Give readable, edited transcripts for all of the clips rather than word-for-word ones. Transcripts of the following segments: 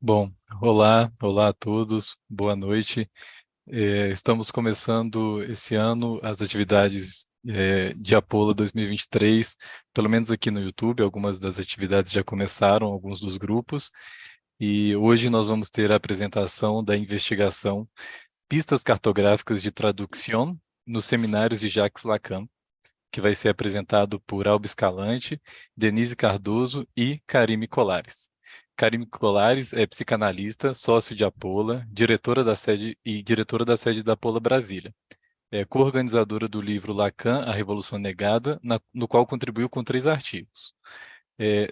Bom, olá a todos, boa noite. Estamos começando esse ano as atividades de Apollo 2023, pelo menos aqui no YouTube. Algumas das atividades já começaram, alguns dos grupos, e hoje nós vamos ter a apresentação da investigação Pistas Cartográficas de Tradução nos Seminários de Jacques Lacan, que vai ser apresentado por Alba Escalante, Denise Cardoso e Karime Colares. Karime Colares é psicanalista, sócio de Apola, diretora da sede da Apola Brasília. É co-organizadora do livro Lacan, A Revolução Negada, no qual contribuiu com 3 artigos.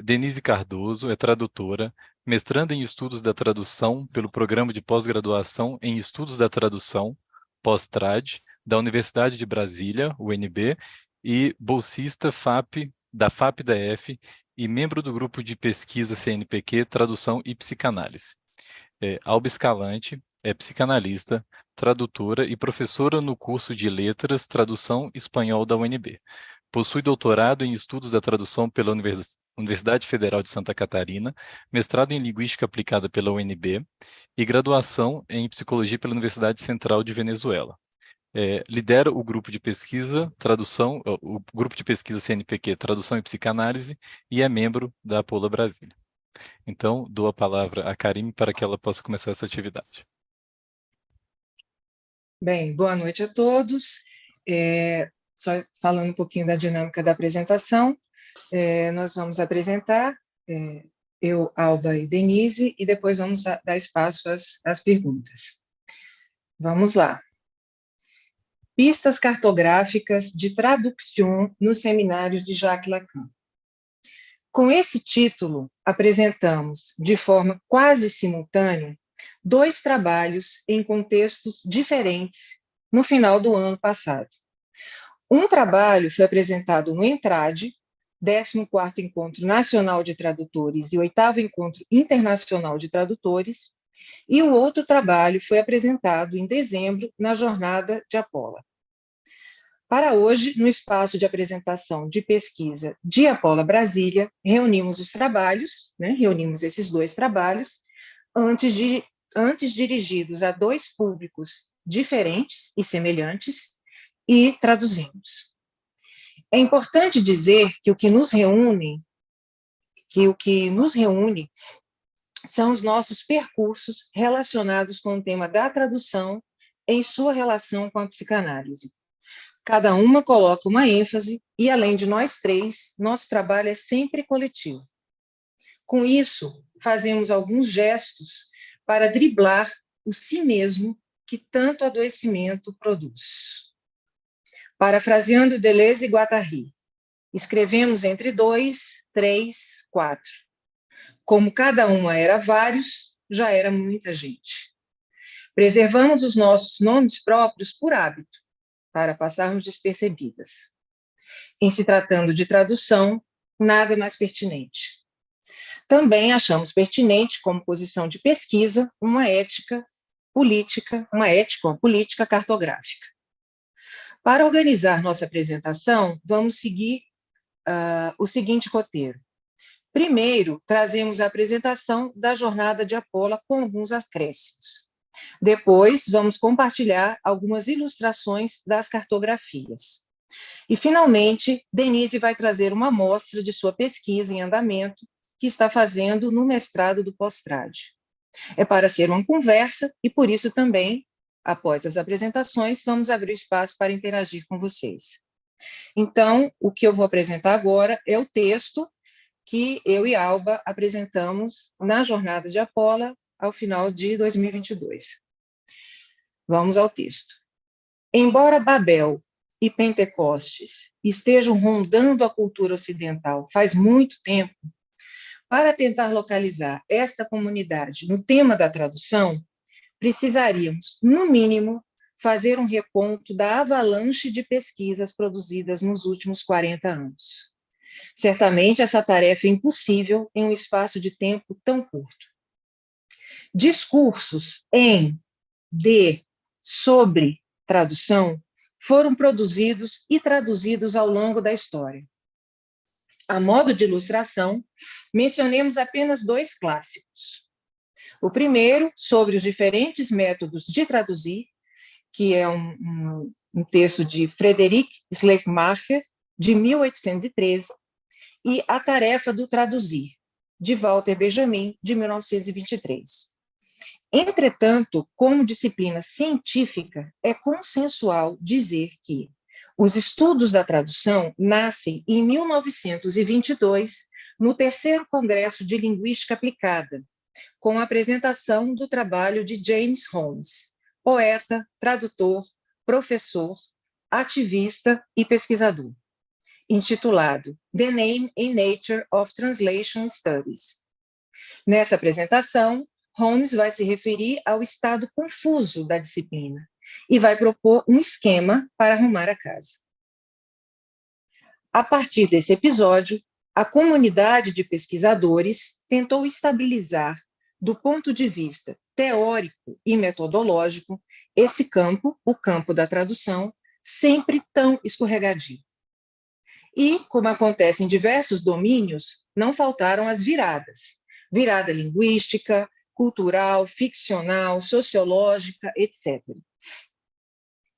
Denise Cardoso é tradutora, mestranda em Estudos da Tradução pelo Programa de Pós-Graduação em Estudos da Tradução, Pós-Trad, da Universidade de Brasília, UNB, e bolsista da FAP-DF e membro do grupo de pesquisa CNPq, Tradução e Psicanálise. Alba Escalante é psicanalista, tradutora e professora no curso de Letras, Tradução Espanhol da UNB. Possui doutorado em Estudos da Tradução pela Universidade Federal de Santa Catarina, mestrado em Linguística Aplicada pela UNB e graduação em Psicologia pela Universidade Central de Venezuela. Lidera o grupo de pesquisa o grupo de pesquisa CNPq Tradução e Psicanálise e é membro da Apola Brasília. Então, dou a palavra a Karime para que ela possa começar essa atividade. Bem, boa noite a todos. Só falando um pouquinho da dinâmica da apresentação, nós vamos apresentar, eu, Alba e Denise, e depois vamos dar espaço às perguntas. Vamos lá. Pistas cartográficas de tradução nos seminários de Jacques Lacan. Com esse título, apresentamos, de forma quase simultânea, 2 trabalhos em contextos diferentes no final do ano passado. Um trabalho foi apresentado no ENTRAD, 14º Encontro Nacional de Tradutores e 8º Encontro Internacional de Tradutores, e o outro trabalho foi apresentado em dezembro na Jornada de Apola. Para hoje, no espaço de apresentação de pesquisa de Apola Brasília, reunimos os trabalhos, reunimos esses 2 trabalhos, antes dirigidos a 2 públicos diferentes e semelhantes, e traduzimos. É importante dizer que o que nos reúne são os nossos percursos relacionados com o tema da tradução em sua relação com a psicanálise. Cada uma coloca uma ênfase e, além de nós 3, nosso trabalho é sempre coletivo. Com isso, fazemos alguns gestos para driblar o si mesmo que tanto adoecimento produz. Parafraseando Deleuze e Guattari, escrevemos entre 2, 3, 4. Como cada uma era vários, já era muita gente. Preservamos os nossos nomes próprios por hábito, para passarmos despercebidas. Em se tratando de tradução, nada é mais pertinente. Também achamos pertinente, como posição de pesquisa, uma ética política cartográfica. Para organizar nossa apresentação, vamos seguir o seguinte roteiro. Primeiro, trazemos a apresentação da Jornada de Apola com alguns acréscimos. Depois, vamos compartilhar algumas ilustrações das cartografias. E, finalmente, Denise vai trazer uma amostra de sua pesquisa em andamento que está fazendo no mestrado do Pós-Trad. É para ser uma conversa e, por isso, também, após as apresentações, vamos abrir espaço para interagir com vocês. Então, o que eu vou apresentar agora é o texto que eu e Alba apresentamos na Jornada de Apola ao final de 2022. Vamos ao texto. Embora Babel e Pentecostes estejam rondando a cultura ocidental faz muito tempo, para tentar localizar esta comunidade no tema da tradução, precisaríamos, no mínimo, fazer um reponto da avalanche de pesquisas produzidas nos últimos 40 anos. Certamente, essa tarefa é impossível em um espaço de tempo tão curto. Discursos em, de, sobre tradução foram produzidos e traduzidos ao longo da história. A modo de ilustração, mencionemos apenas 2 clássicos. O primeiro, sobre os diferentes métodos de traduzir, que é um texto de Frederic Schleiermacher, de 1813, e A Tarefa do Traduzir, de Walter Benjamin, de 1923. Entretanto, como disciplina científica, é consensual dizer que os estudos da tradução nascem em 1922, no terceiro Congresso de Linguística Aplicada, com a apresentação do trabalho de James Holmes, poeta, tradutor, professor, ativista e pesquisador, intitulado The Name and Nature of Translation Studies. Nessa apresentação, Holmes vai se referir ao estado confuso da disciplina e vai propor um esquema para arrumar a casa. A partir desse episódio, a comunidade de pesquisadores tentou estabilizar, do ponto de vista teórico e metodológico, esse campo, o campo da tradução, sempre tão escorregadio. E, como acontece em diversos domínios, não faltaram as viradas. Virada linguística, cultural, ficcional, sociológica, etc.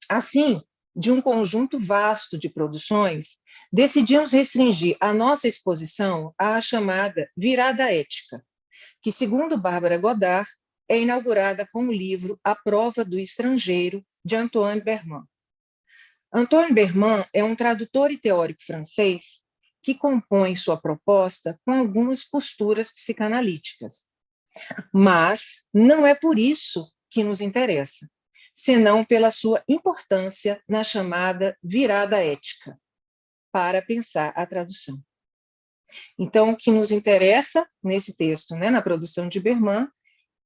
Assim, de um conjunto vasto de produções, decidimos restringir a nossa exposição à chamada virada ética, que, segundo Bárbara Godard, é inaugurada com o livro A Prova do Estrangeiro, de Antoine Berman. Antoine Berman é um tradutor e teórico francês que compõe sua proposta com algumas posturas psicanalíticas. Mas não é por isso que nos interessa, senão pela sua importância na chamada virada ética, para pensar a tradução. Então, o que nos interessa nesse texto, né, na produção de Berman,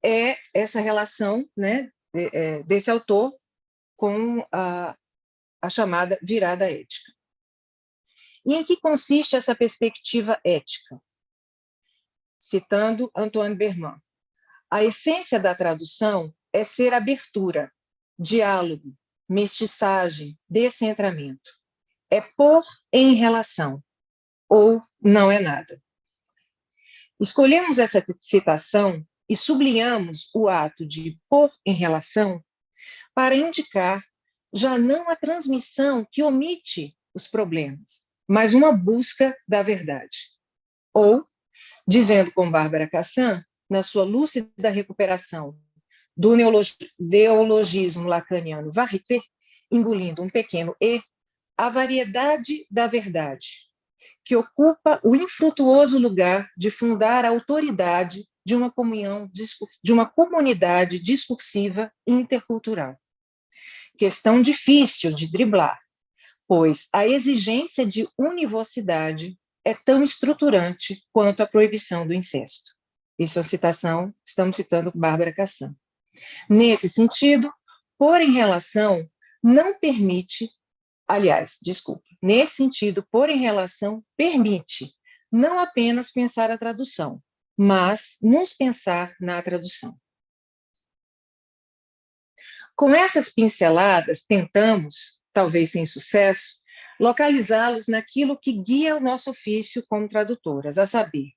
é essa relação, né, desse autor com a chamada virada ética. E em que consiste essa perspectiva ética? Citando Antoine Berman, a essência da tradução é ser abertura, diálogo, mestiçagem, descentramento. É pôr em relação, ou não é nada. Escolhemos essa citação e sublinhamos o ato de pôr em relação para indicar já não a transmissão que omite os problemas, mas uma busca da verdade. Ou, dizendo com Bárbara Cassan, na sua lúcida recuperação do neologismo lacaniano varité, engolindo um pequeno e, a variedade da verdade, que ocupa o infrutuoso lugar de fundar a autoridade de uma comunidade discursiva intercultural. Questão difícil de driblar, pois a exigência de univocidade é tão estruturante quanto a proibição do incesto. Isso é uma citação, estamos citando Bárbara Cassan. Nesse sentido, pôr em relação não permite, nesse sentido, pôr em relação permite não apenas pensar a tradução, mas nos pensar na tradução. Com essas pinceladas, tentamos, talvez sem sucesso, localizá-los naquilo que guia o nosso ofício como tradutoras, a saber,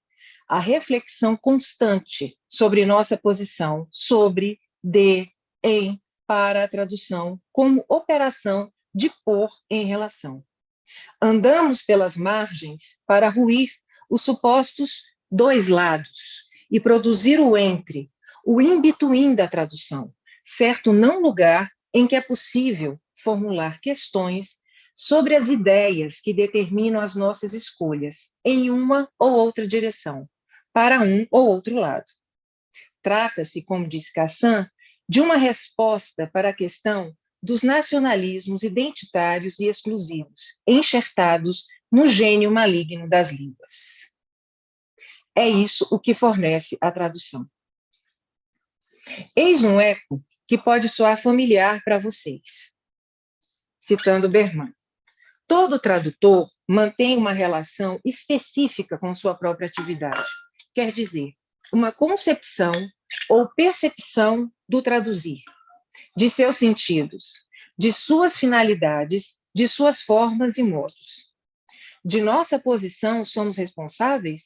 a reflexão constante sobre nossa posição, sobre, de, em, para a tradução, como operação de pôr em relação. Andamos pelas margens para ruir os supostos dois lados e produzir o entre, o in-between da tradução, certo não lugar em que é possível formular questões sobre as ideias que determinam as nossas escolhas em uma ou outra direção, para um ou outro lado. Trata-se, como disse Cassan, de uma resposta para a questão dos nacionalismos identitários e exclusivos, enxertados no gênio maligno das línguas. É isso o que fornece a tradução. Eis um eco que pode soar familiar para vocês. Citando Berman. Todo tradutor mantém uma relação específica com sua própria atividade. Quer dizer, uma concepção ou percepção do traduzir, de seus sentidos, de suas finalidades, de suas formas e modos. De nossa posição somos responsáveis?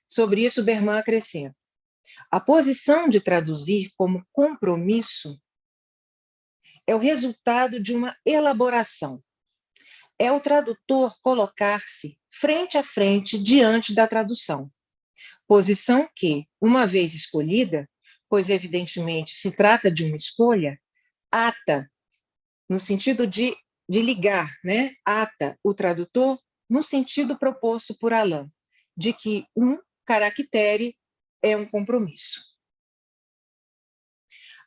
Sobre isso, Berman acrescenta. A posição de traduzir como compromisso é o resultado de uma elaboração. É o tradutor colocar-se frente a frente diante da tradução. Posição que, uma vez escolhida, pois evidentemente se trata de uma escolha, ata, no sentido de ligar, né? Ata o tradutor no sentido proposto por Alain, de que um caractere é um compromisso.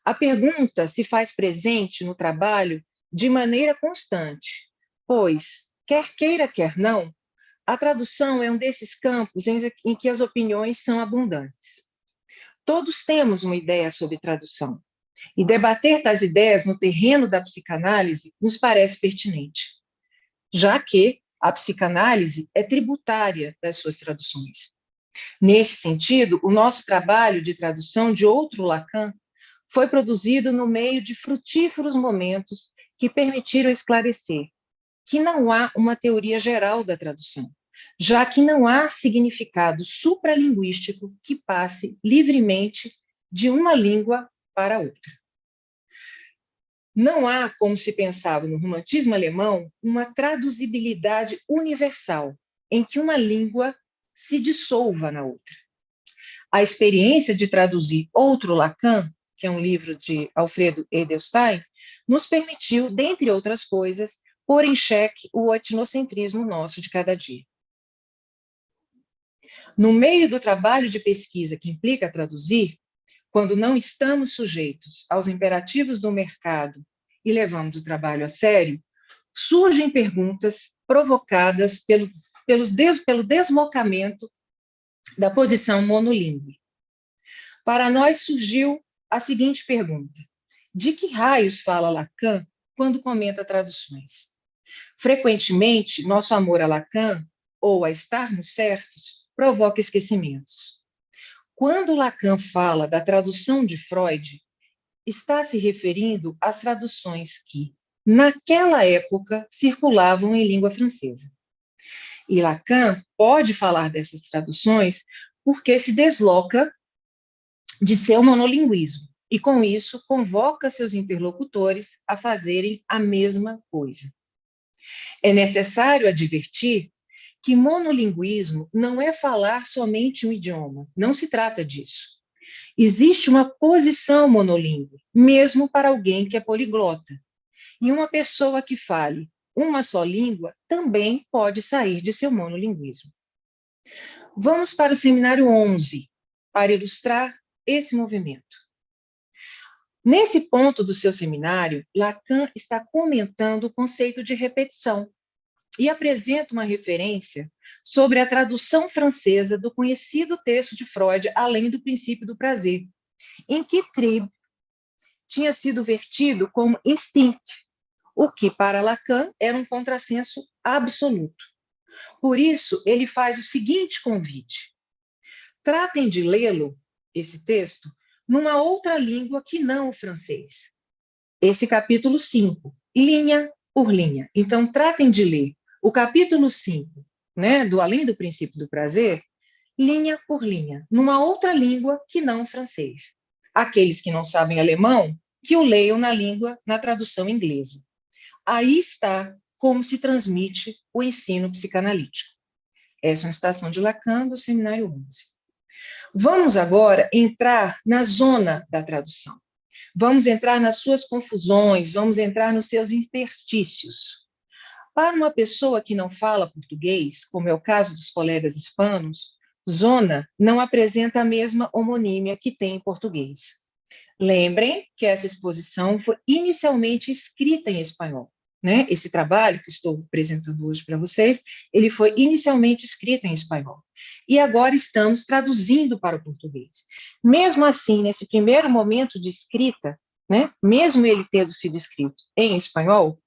A pergunta se faz presente no trabalho de maneira constante, pois, quer queira, quer não, a tradução é um desses campos em que as opiniões são abundantes. Todos temos uma ideia sobre tradução, e debater tais ideias no terreno da psicanálise nos parece pertinente, já que a psicanálise é tributária das suas traduções. Nesse sentido, o nosso trabalho de tradução de outro Lacan foi produzido no meio de frutíferos momentos que permitiram esclarecer que não há uma teoria geral da tradução, já que não há significado supralinguístico que passe livremente de uma língua para outra. Não há, como se pensava no romantismo alemão, uma traduzibilidade universal, em que uma língua se dissolva na outra. A experiência de traduzir outro Lacan, que é um livro de Alfredo Edelstein, nos permitiu, dentre outras coisas, pôr em xeque o etnocentrismo nosso de cada dia. No meio do trabalho de pesquisa que implica traduzir, quando não estamos sujeitos aos imperativos do mercado e levamos o trabalho a sério, surgem perguntas provocadas pelo deslocamento da posição monolíngue. Para nós surgiu a seguinte pergunta: de que raios fala Lacan quando comenta traduções? Frequentemente, nosso amor a Lacan, ou a estarmos certos, provoca esquecimentos. Quando Lacan fala da tradução de Freud, está se referindo às traduções que, naquela época, circulavam em língua francesa. E Lacan pode falar dessas traduções porque se desloca de seu monolinguismo e, com isso, convoca seus interlocutores a fazerem a mesma coisa. É necessário advertir que monolinguismo não é falar somente um idioma, não se trata disso. Existe uma posição monolíngue, mesmo para alguém que é poliglota. E uma pessoa que fale uma só língua também pode sair de seu monolinguismo. Vamos para o seminário 11, para ilustrar esse movimento. Nesse ponto do seu seminário, Lacan está comentando o conceito de repetição e apresenta uma referência sobre a tradução francesa do conhecido texto de Freud, Além do Princípio do Prazer, em que Trieb tinha sido vertido como instinct, o que para Lacan era um contrassenso absoluto. Por isso, ele faz o seguinte convite: tratem de lê-lo, esse texto, numa outra língua que não o francês. Esse capítulo 5, linha por linha. Então, tratem de ler o capítulo 5, né, do Além do Princípio do Prazer, linha por linha, numa outra língua que não o francês. Aqueles que não sabem alemão, que o leiam na tradução inglesa. Aí está como se transmite o ensino psicanalítico. Essa é uma citação de Lacan, do seminário 11. Vamos agora entrar na zona da tradução. Vamos entrar nas suas confusões, vamos entrar nos seus interstícios. Para uma pessoa que não fala português, como é o caso dos colegas hispanos, zona não apresenta a mesma homonímia que tem em português. Lembrem que essa exposição foi inicialmente escrita em espanhol, né? Esse trabalho que estou apresentando hoje para vocês, ele foi inicialmente escrito em espanhol. E agora estamos traduzindo para o português. Mesmo assim, nesse primeiro momento de escrita, né? Mesmo ele tendo sido escrito em espanhol,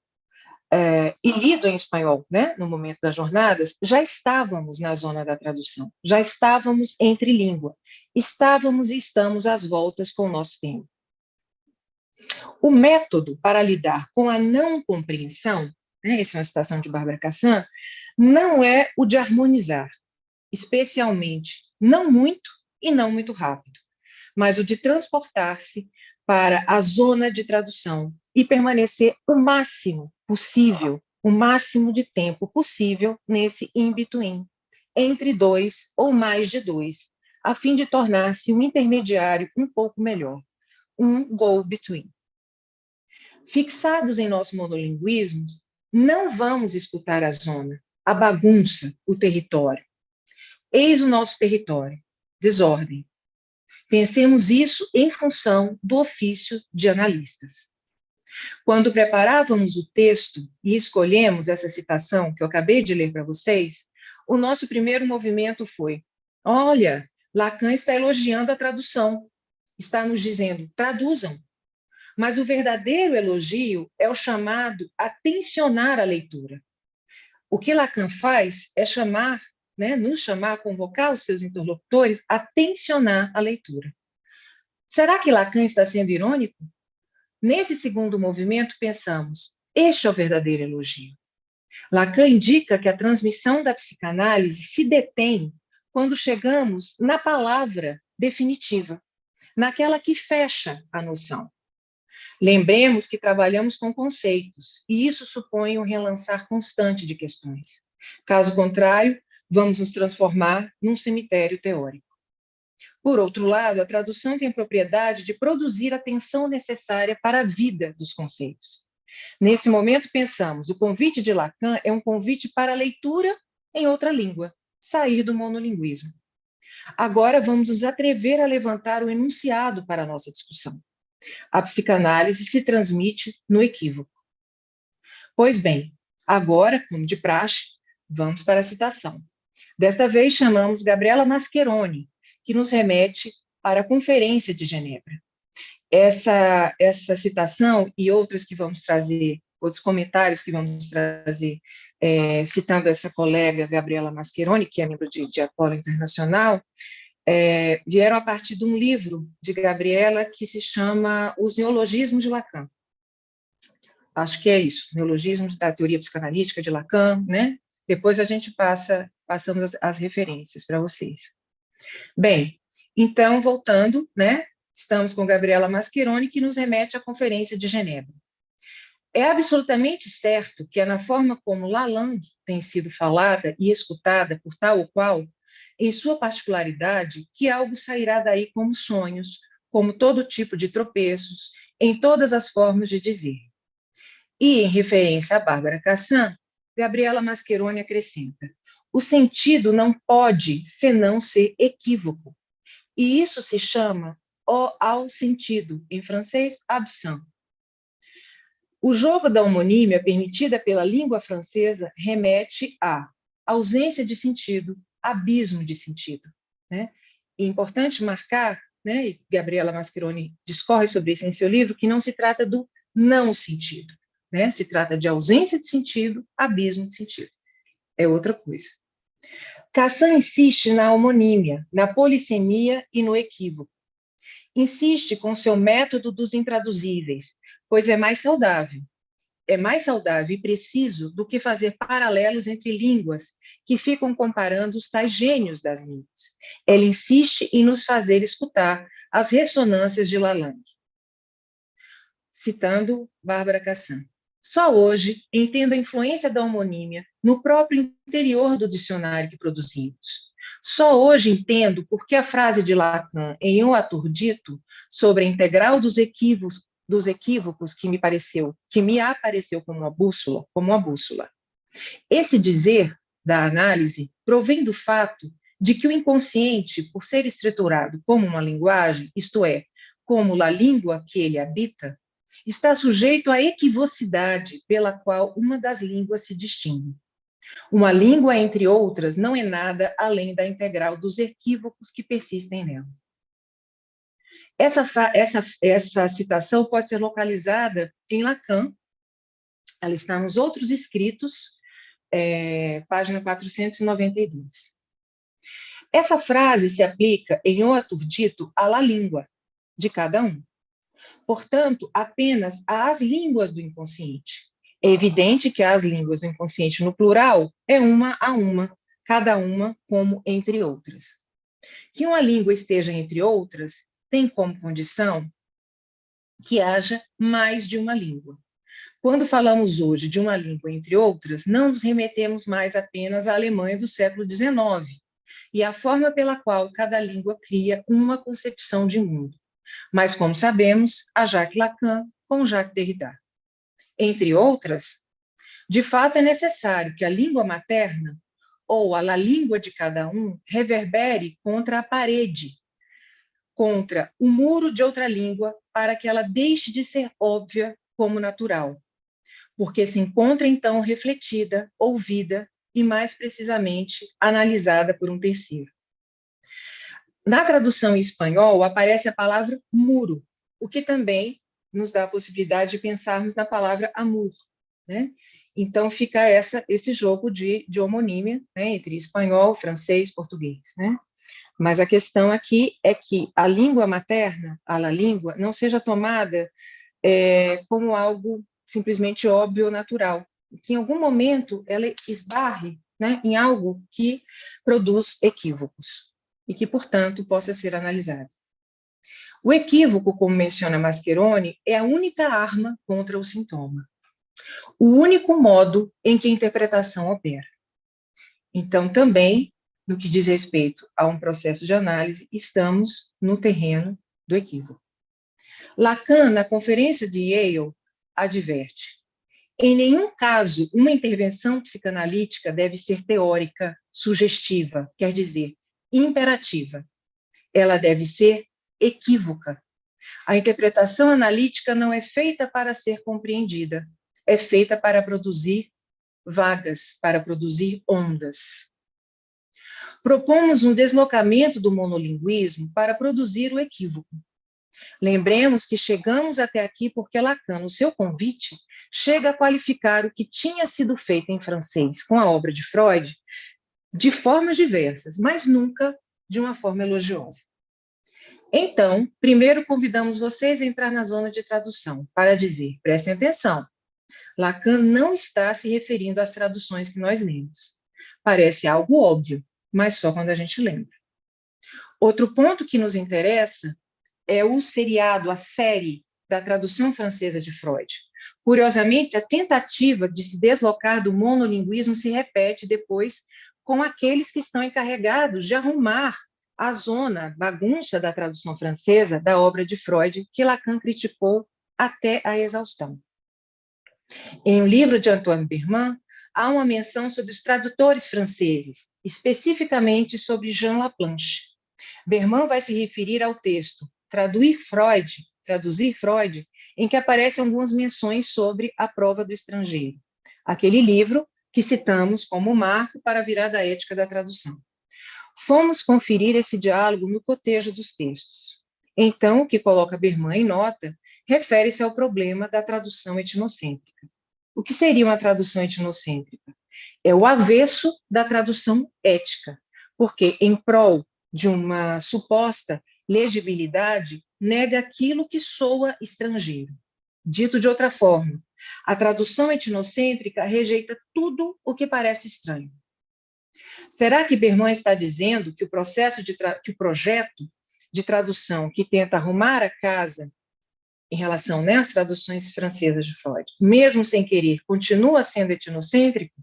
e lido em espanhol, né, no momento das jornadas, já estávamos na zona da tradução, já estávamos entre língua, estávamos e estamos às voltas com o nosso tempo. O método para lidar com a não compreensão, né, essa é uma citação de Bárbara Cassan, não é o de harmonizar, especialmente não muito e não muito rápido, mas o de transportar-se para a zona de tradução e permanecer o máximo possível, o máximo de tempo possível nesse in-between, entre dois ou mais de dois, a fim de tornar-se um intermediário um pouco melhor, um go-between. Fixados em nosso monolinguismo, não vamos escutar a zona, a bagunça, o território. Eis o nosso território, desordem. Pensemos isso em função do ofício de analistas. Quando preparávamos o texto e escolhemos essa citação que eu acabei de ler para vocês, o nosso primeiro movimento foi: olha, Lacan está elogiando a tradução, está nos dizendo, traduzam. Mas o verdadeiro elogio é o chamado a tensionar a leitura. O que Lacan faz é chamar, nos chamar, convocar os seus interlocutores a tensionar a leitura. Será que Lacan está sendo irônico? Nesse segundo movimento, pensamos, este é o verdadeiro elogio. Lacan indica que a transmissão da psicanálise se detém quando chegamos na palavra definitiva, naquela que fecha a noção. Lembremos que trabalhamos com conceitos, e isso supõe um relançar constante de questões. Caso contrário, vamos nos transformar num cemitério teórico. Por outro lado, a tradução tem a propriedade de produzir a tensão necessária para a vida dos conceitos. Nesse momento, pensamos, o convite de Lacan é um convite para a leitura em outra língua, sair do monolinguismo. Agora vamos nos atrever a levantar o enunciado para a nossa discussão. A psicanálise se transmite no equívoco. Pois bem, agora, como de praxe, vamos para a citação. Desta vez chamamos Gabriela Mascheroni, que nos remete para a Conferência de Genebra. Essa citação e outras que vamos trazer, outros comentários que vamos trazer, citando essa colega Gabriela Mascheroni, que é membro de Apolo Internacional, vieram a partir de um livro de Gabriela que se chama Os Neologismos de Lacan. Acho que é isso, Neologismos da Teoria Psicanalítica de Lacan, né? Depois a gente passamos as referências para vocês. Bem, então, voltando, estamos com Gabriela Mascheroni, que nos remete à Conferência de Genebra. É absolutamente certo que é na forma como la langue tem sido falada e escutada por tal ou qual, em sua particularidade, que algo sairá daí como sonhos, como todo tipo de tropeços, em todas as formas de dizer. E, em referência a Bárbara Cassan, Gabriela Mascheroni acrescenta: o sentido não pode senão ser equívoco, e isso se chama ao sentido, em francês, absent. O jogo da homonímia permitida pela língua francesa remete à ausência de sentido, abismo de sentido. É importante marcar, e Gabriela Mascheroni discorre sobre isso em seu livro, que não se trata do não sentido, se trata de ausência de sentido, abismo de sentido. É outra coisa. Cassan insiste na homonímia, na polissemia e no equívoco. Insiste com seu método dos intraduzíveis, pois é mais saudável e preciso do que fazer paralelos entre línguas que ficam comparando os tais gênios das línguas. Ela insiste em nos fazer escutar as ressonâncias de Lalande. Citando Bárbara Cassan. Só hoje entendo a influência da homonímia no próprio interior do dicionário que produzimos. Só hoje entendo por que a frase de Lacan em Um Ator Dito sobre a integral dos equívocos que me apareceu como uma bússola. Esse dizer da análise provém do fato de que o inconsciente, por ser estruturado como uma linguagem, isto é, como a língua que ele habita, está sujeito à equivocidade pela qual uma das línguas se distingue. Uma língua, entre outras, não é nada além da integral dos equívocos que persistem nela. Essa citação pode ser localizada em Lacan, ela está nos outros escritos, página 492. Essa frase se aplica, em Um Ator Dito, à língua de cada um. Portanto, apenas às línguas do inconsciente. É evidente que as línguas do inconsciente no plural é uma a uma, cada uma como entre outras. Que uma língua esteja entre outras tem como condição que haja mais de uma língua. Quando falamos hoje de uma língua, entre outras, não nos remetemos mais apenas à Alemanha do século XIX e à forma pela qual cada língua cria uma concepção de mundo, mas, como sabemos, a Jacques Lacan com Jacques Derrida. Entre outras, de fato é necessário que a língua materna, ou a língua de cada um, reverbere contra a parede, contra o muro de outra língua, para que ela deixe de ser óbvia como natural, porque se encontra então refletida, ouvida e, mais precisamente, analisada por um terceiro. Na tradução em espanhol, aparece a palavra muro, o que também nos dá a possibilidade de pensarmos na palavra amor, né? Então, fica esse jogo de homonímia, né, entre espanhol, francês, português, né? Mas a questão aqui é que a língua materna, a língua, não seja tomada como algo simplesmente óbvio ou natural, que em algum momento ela esbarre, né, em algo que produz equívocos e que, portanto, possa ser analisado. O equívoco, como menciona Mascheroni, é a única arma contra o sintoma, o único modo em que a interpretação opera. Então, também, no que diz respeito a um processo de análise, estamos no terreno do equívoco. Lacan, na conferência de Yale, adverte: em nenhum caso uma intervenção psicanalítica deve ser teórica, sugestiva, quer dizer, imperativa. Ela deve ser equívoca. A interpretação analítica não é feita para ser compreendida, é feita para produzir vagas, para produzir ondas. Propomos um deslocamento do monolinguismo para produzir o equívoco. Lembremos que chegamos até aqui porque Lacan, no seu convite, chega a qualificar o que tinha sido feito em francês com a obra de Freud de formas diversas, mas nunca de uma forma elogiosa. Então, primeiro convidamos vocês a entrar na zona de tradução para dizer, prestem atenção, Lacan não está se referindo às traduções que nós lemos. Parece algo óbvio, mas só quando a gente lembra. Outro ponto que nos interessa é o seriado, a série da tradução francesa de Freud. Curiosamente, a tentativa de se deslocar do monolinguismo se repete depois com aqueles que estão encarregados de arrumar a zona, a bagunça da tradução francesa da obra de Freud, que Lacan criticou até a exaustão. Em um livro de Antoine Berman, há uma menção sobre os tradutores franceses, especificamente sobre Jean Laplanche. Berman vai se referir ao texto Traduzir Freud, em que aparecem algumas menções sobre a prova do estrangeiro, aquele livro que citamos como marco para a virada ética da tradução. Fomos conferir esse diálogo no cotejo dos textos. Então, o que coloca Berman em nota refere-se ao problema da tradução etnocêntrica. O que seria uma tradução etnocêntrica? É o avesso da tradução ética, porque, em prol de uma suposta legibilidade, nega aquilo que soa estrangeiro. Dito de outra forma, a tradução etnocêntrica rejeita tudo o que parece estranho. Será que Berman está dizendo que que o projeto de tradução que tenta arrumar a casa em relação, né, às traduções francesas de Freud, mesmo sem querer, continua sendo etnocêntrico?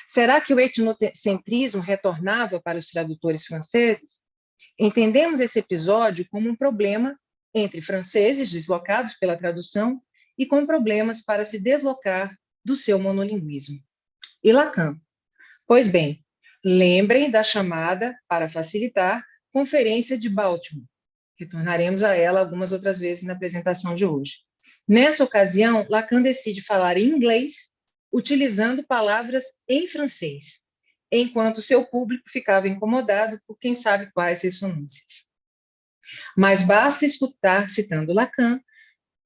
Será que o etnocentrismo retornava para os tradutores franceses? Entendemos esse episódio como um problema entre franceses deslocados pela tradução e com problemas para se deslocar do seu monolinguismo. E Lacan? Pois bem, lembrem da chamada, para facilitar, Conferência de Baltimore. Retornaremos a ela algumas outras vezes na apresentação de hoje. Nessa ocasião, Lacan decide falar em inglês, utilizando palavras em francês, enquanto seu público ficava incomodado por quem sabe quais ressonâncias. Mas basta escutar, citando Lacan,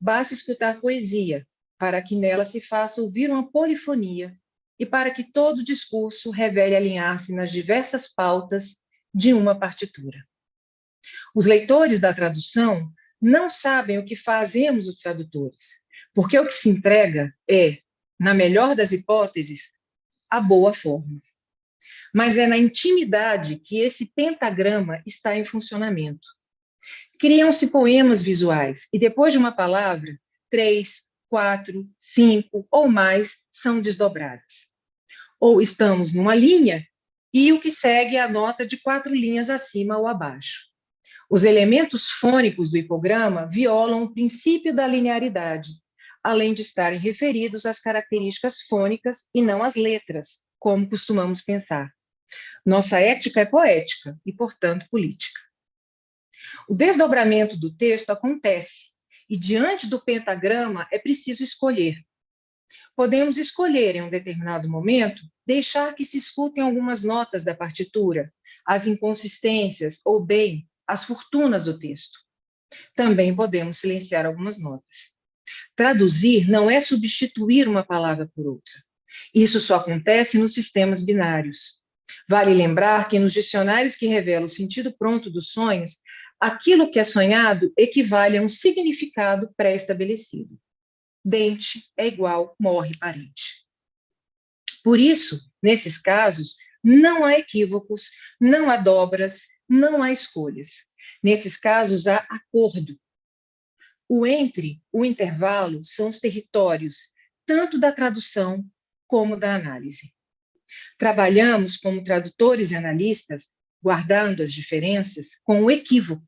basta escutar poesia, para que nela se faça ouvir uma polifonia e para que todo discurso revele alinhar-se nas diversas pautas de uma partitura. Os leitores da tradução não sabem o que fazemos os tradutores, porque o que se entrega é, na melhor das hipóteses, a boa forma. Mas é na intimidade que esse pentagrama está em funcionamento. Criam-se poemas visuais, e depois de uma palavra, 3, 4, 5 ou mais são desdobradas. Ou estamos numa linha, e o que segue é a nota de 4 linhas acima ou abaixo. Os elementos fônicos do hipograma violam o princípio da linearidade, além de estarem referidos às características fônicas e não às letras, como costumamos pensar. Nossa ética é poética e, portanto, política. O desdobramento do texto acontece, e diante do pentagrama é preciso escolher. Podemos escolher, em um determinado momento, deixar que se escutem algumas notas da partitura, as inconsistências ou, bem, as fortunas do texto. Também podemos silenciar algumas notas. Traduzir não é substituir uma palavra por outra. Isso só acontece nos sistemas binários. Vale lembrar que nos dicionários que revelam o sentido pronto dos sonhos, aquilo que é sonhado equivale a um significado pré-estabelecido. Dente é igual morre parente. Por isso, nesses casos, não há equívocos, não há dobras, não há escolhas. Nesses casos, há acordo. O entre, o intervalo, são os territórios, tanto da tradução como da análise. Trabalhamos como tradutores e analistas, guardando as diferenças, com o equívoco,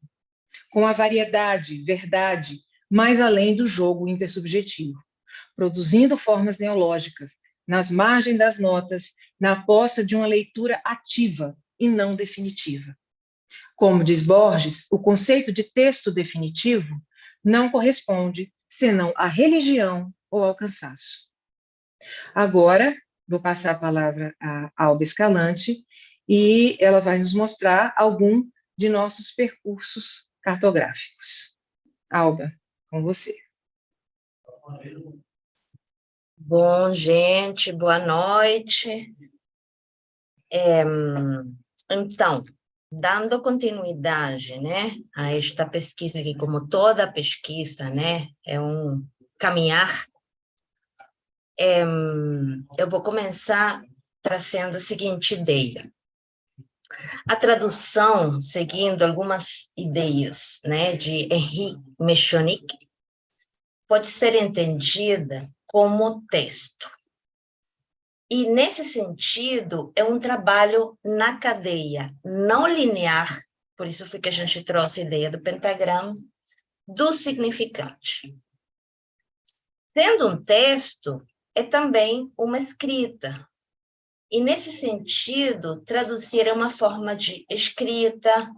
com a variedade, verdade, mais além do jogo intersubjetivo, produzindo formas neológicas, nas margens das notas, na aposta de uma leitura ativa e não definitiva. Como diz Borges, o conceito de texto definitivo não corresponde senão à religião ou ao cansaço. Agora, vou passar a palavra à Alba Escalante e ela vai nos mostrar algum de nossos percursos cartográficos. Alba, com você. Bom, gente, boa noite. Então, dando continuidade, né, a esta pesquisa que, como toda pesquisa, né, é um caminhar, eu vou começar trazendo a seguinte ideia. A tradução, seguindo algumas ideias, né, de Henri Mechonic, pode ser entendida como texto. E, nesse sentido, é um trabalho na cadeia, não linear, por isso foi que a gente trouxe a ideia do pentagrama, do significante. Sendo um texto, é também uma escrita. E, nesse sentido, traduzir é uma forma de escrita,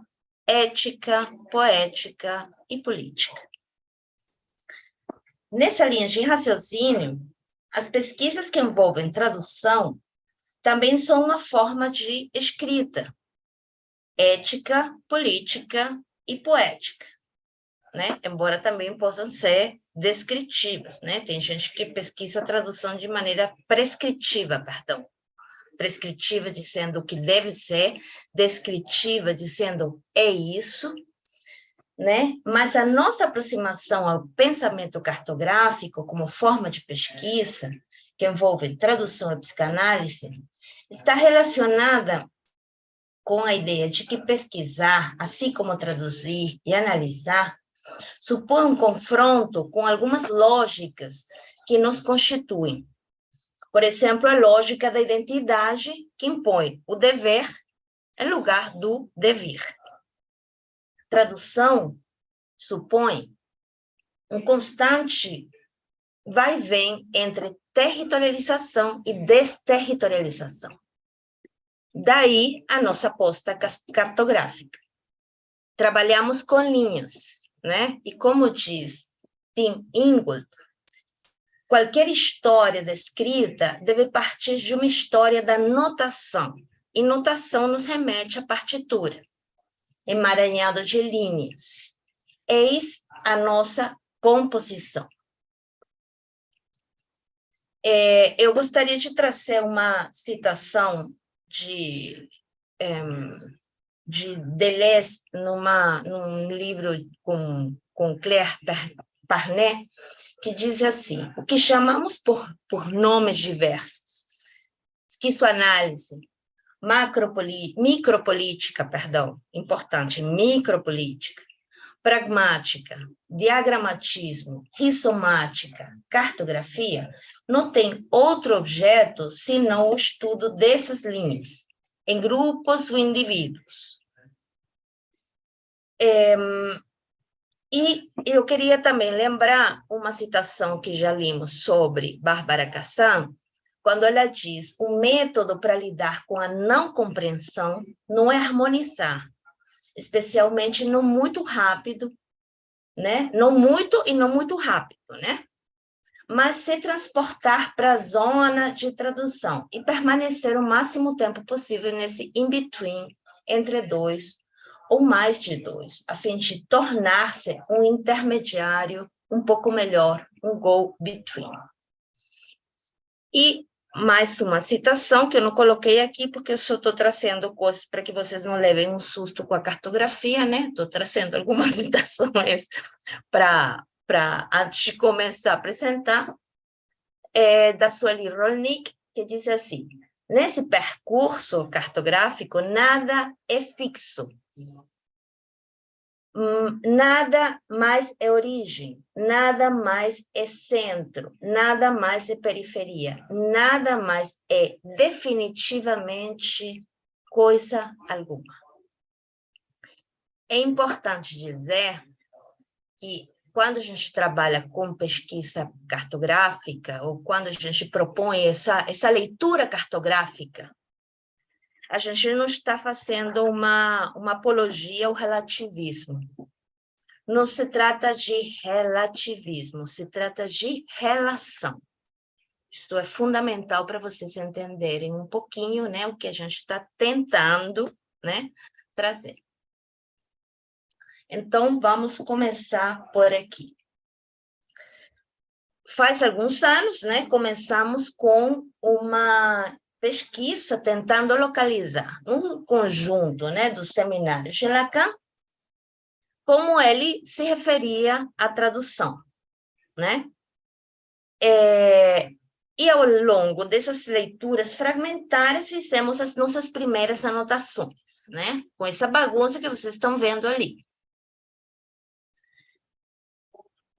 ética, poética e política. Nessa linha de raciocínio, as pesquisas que envolvem tradução também são uma forma de escrita, ética, política e poética, né? Embora também possam ser descritivas, né? Tem gente que pesquisa a tradução de maneira prescritiva, prescritiva dizendo o que deve ser, descritiva dizendo é isso, né? Mas a nossa aproximação ao pensamento cartográfico como forma de pesquisa, que envolve tradução e psicanálise, está relacionada com a ideia de que pesquisar, assim como traduzir e analisar, supõe um confronto com algumas lógicas que nos constituem. Por exemplo, a lógica da identidade, que impõe o dever em lugar do devir. Tradução supõe um constante vai e vem entre territorialização e desterritorialização. Daí a nossa aposta cartográfica. Trabalhamos com linhas, né? E como diz Tim Ingold, qualquer história descrita deve partir de uma história da notação. E notação nos remete à partitura, emaranhado de linhas. Eis a nossa composição. Eu gostaria de trazer uma citação de Deleuze num livro com Claire Parnet, que diz assim: o que chamamos por nomes diversos, esquizoanálise, micropolítica, importante, micropolítica, pragmática, diagramatismo, rizomática, cartografia, não tem outro objeto senão o estudo dessas linhas, em grupos ou indivíduos. E eu queria também lembrar uma citação que já limos sobre Bárbara Cassan, quando ela diz: o método para lidar com a não compreensão não é harmonizar, especialmente não muito rápido, né? Não muito e não muito rápido, né? Mas se transportar para a zona de tradução e permanecer o máximo tempo possível nesse in-between, entre dois ou mais de dois, a fim de tornar-se um intermediário um pouco melhor, um go-between. E mais uma citação, que eu não coloquei aqui, porque eu só estou trazendo coisas para que vocês não levem um susto com a cartografia, né? Estou trazendo algumas citações antes de começar a apresentar, da Sueli Rolnick, que diz assim: nesse percurso cartográfico, nada é fixo. Nada mais é origem, nada mais é centro, nada mais é periferia, nada mais é definitivamente coisa alguma. É importante dizer que quando a gente trabalha com pesquisa cartográfica, ou quando a gente propõe essa leitura cartográfica, a gente não está fazendo uma apologia ao relativismo. Não se trata de relativismo, se trata de relação. Isso é fundamental para vocês entenderem um pouquinho, né, o que a gente está tentando, né, trazer. Então, vamos começar por aqui. Faz alguns anos, né, começamos com uma pesquisa tentando localizar um conjunto, né, dos seminários de Lacan, como ele se referia à tradução, né? E ao longo dessas leituras fragmentárias, fizemos as nossas primeiras anotações, né? Com essa bagunça que vocês estão vendo ali.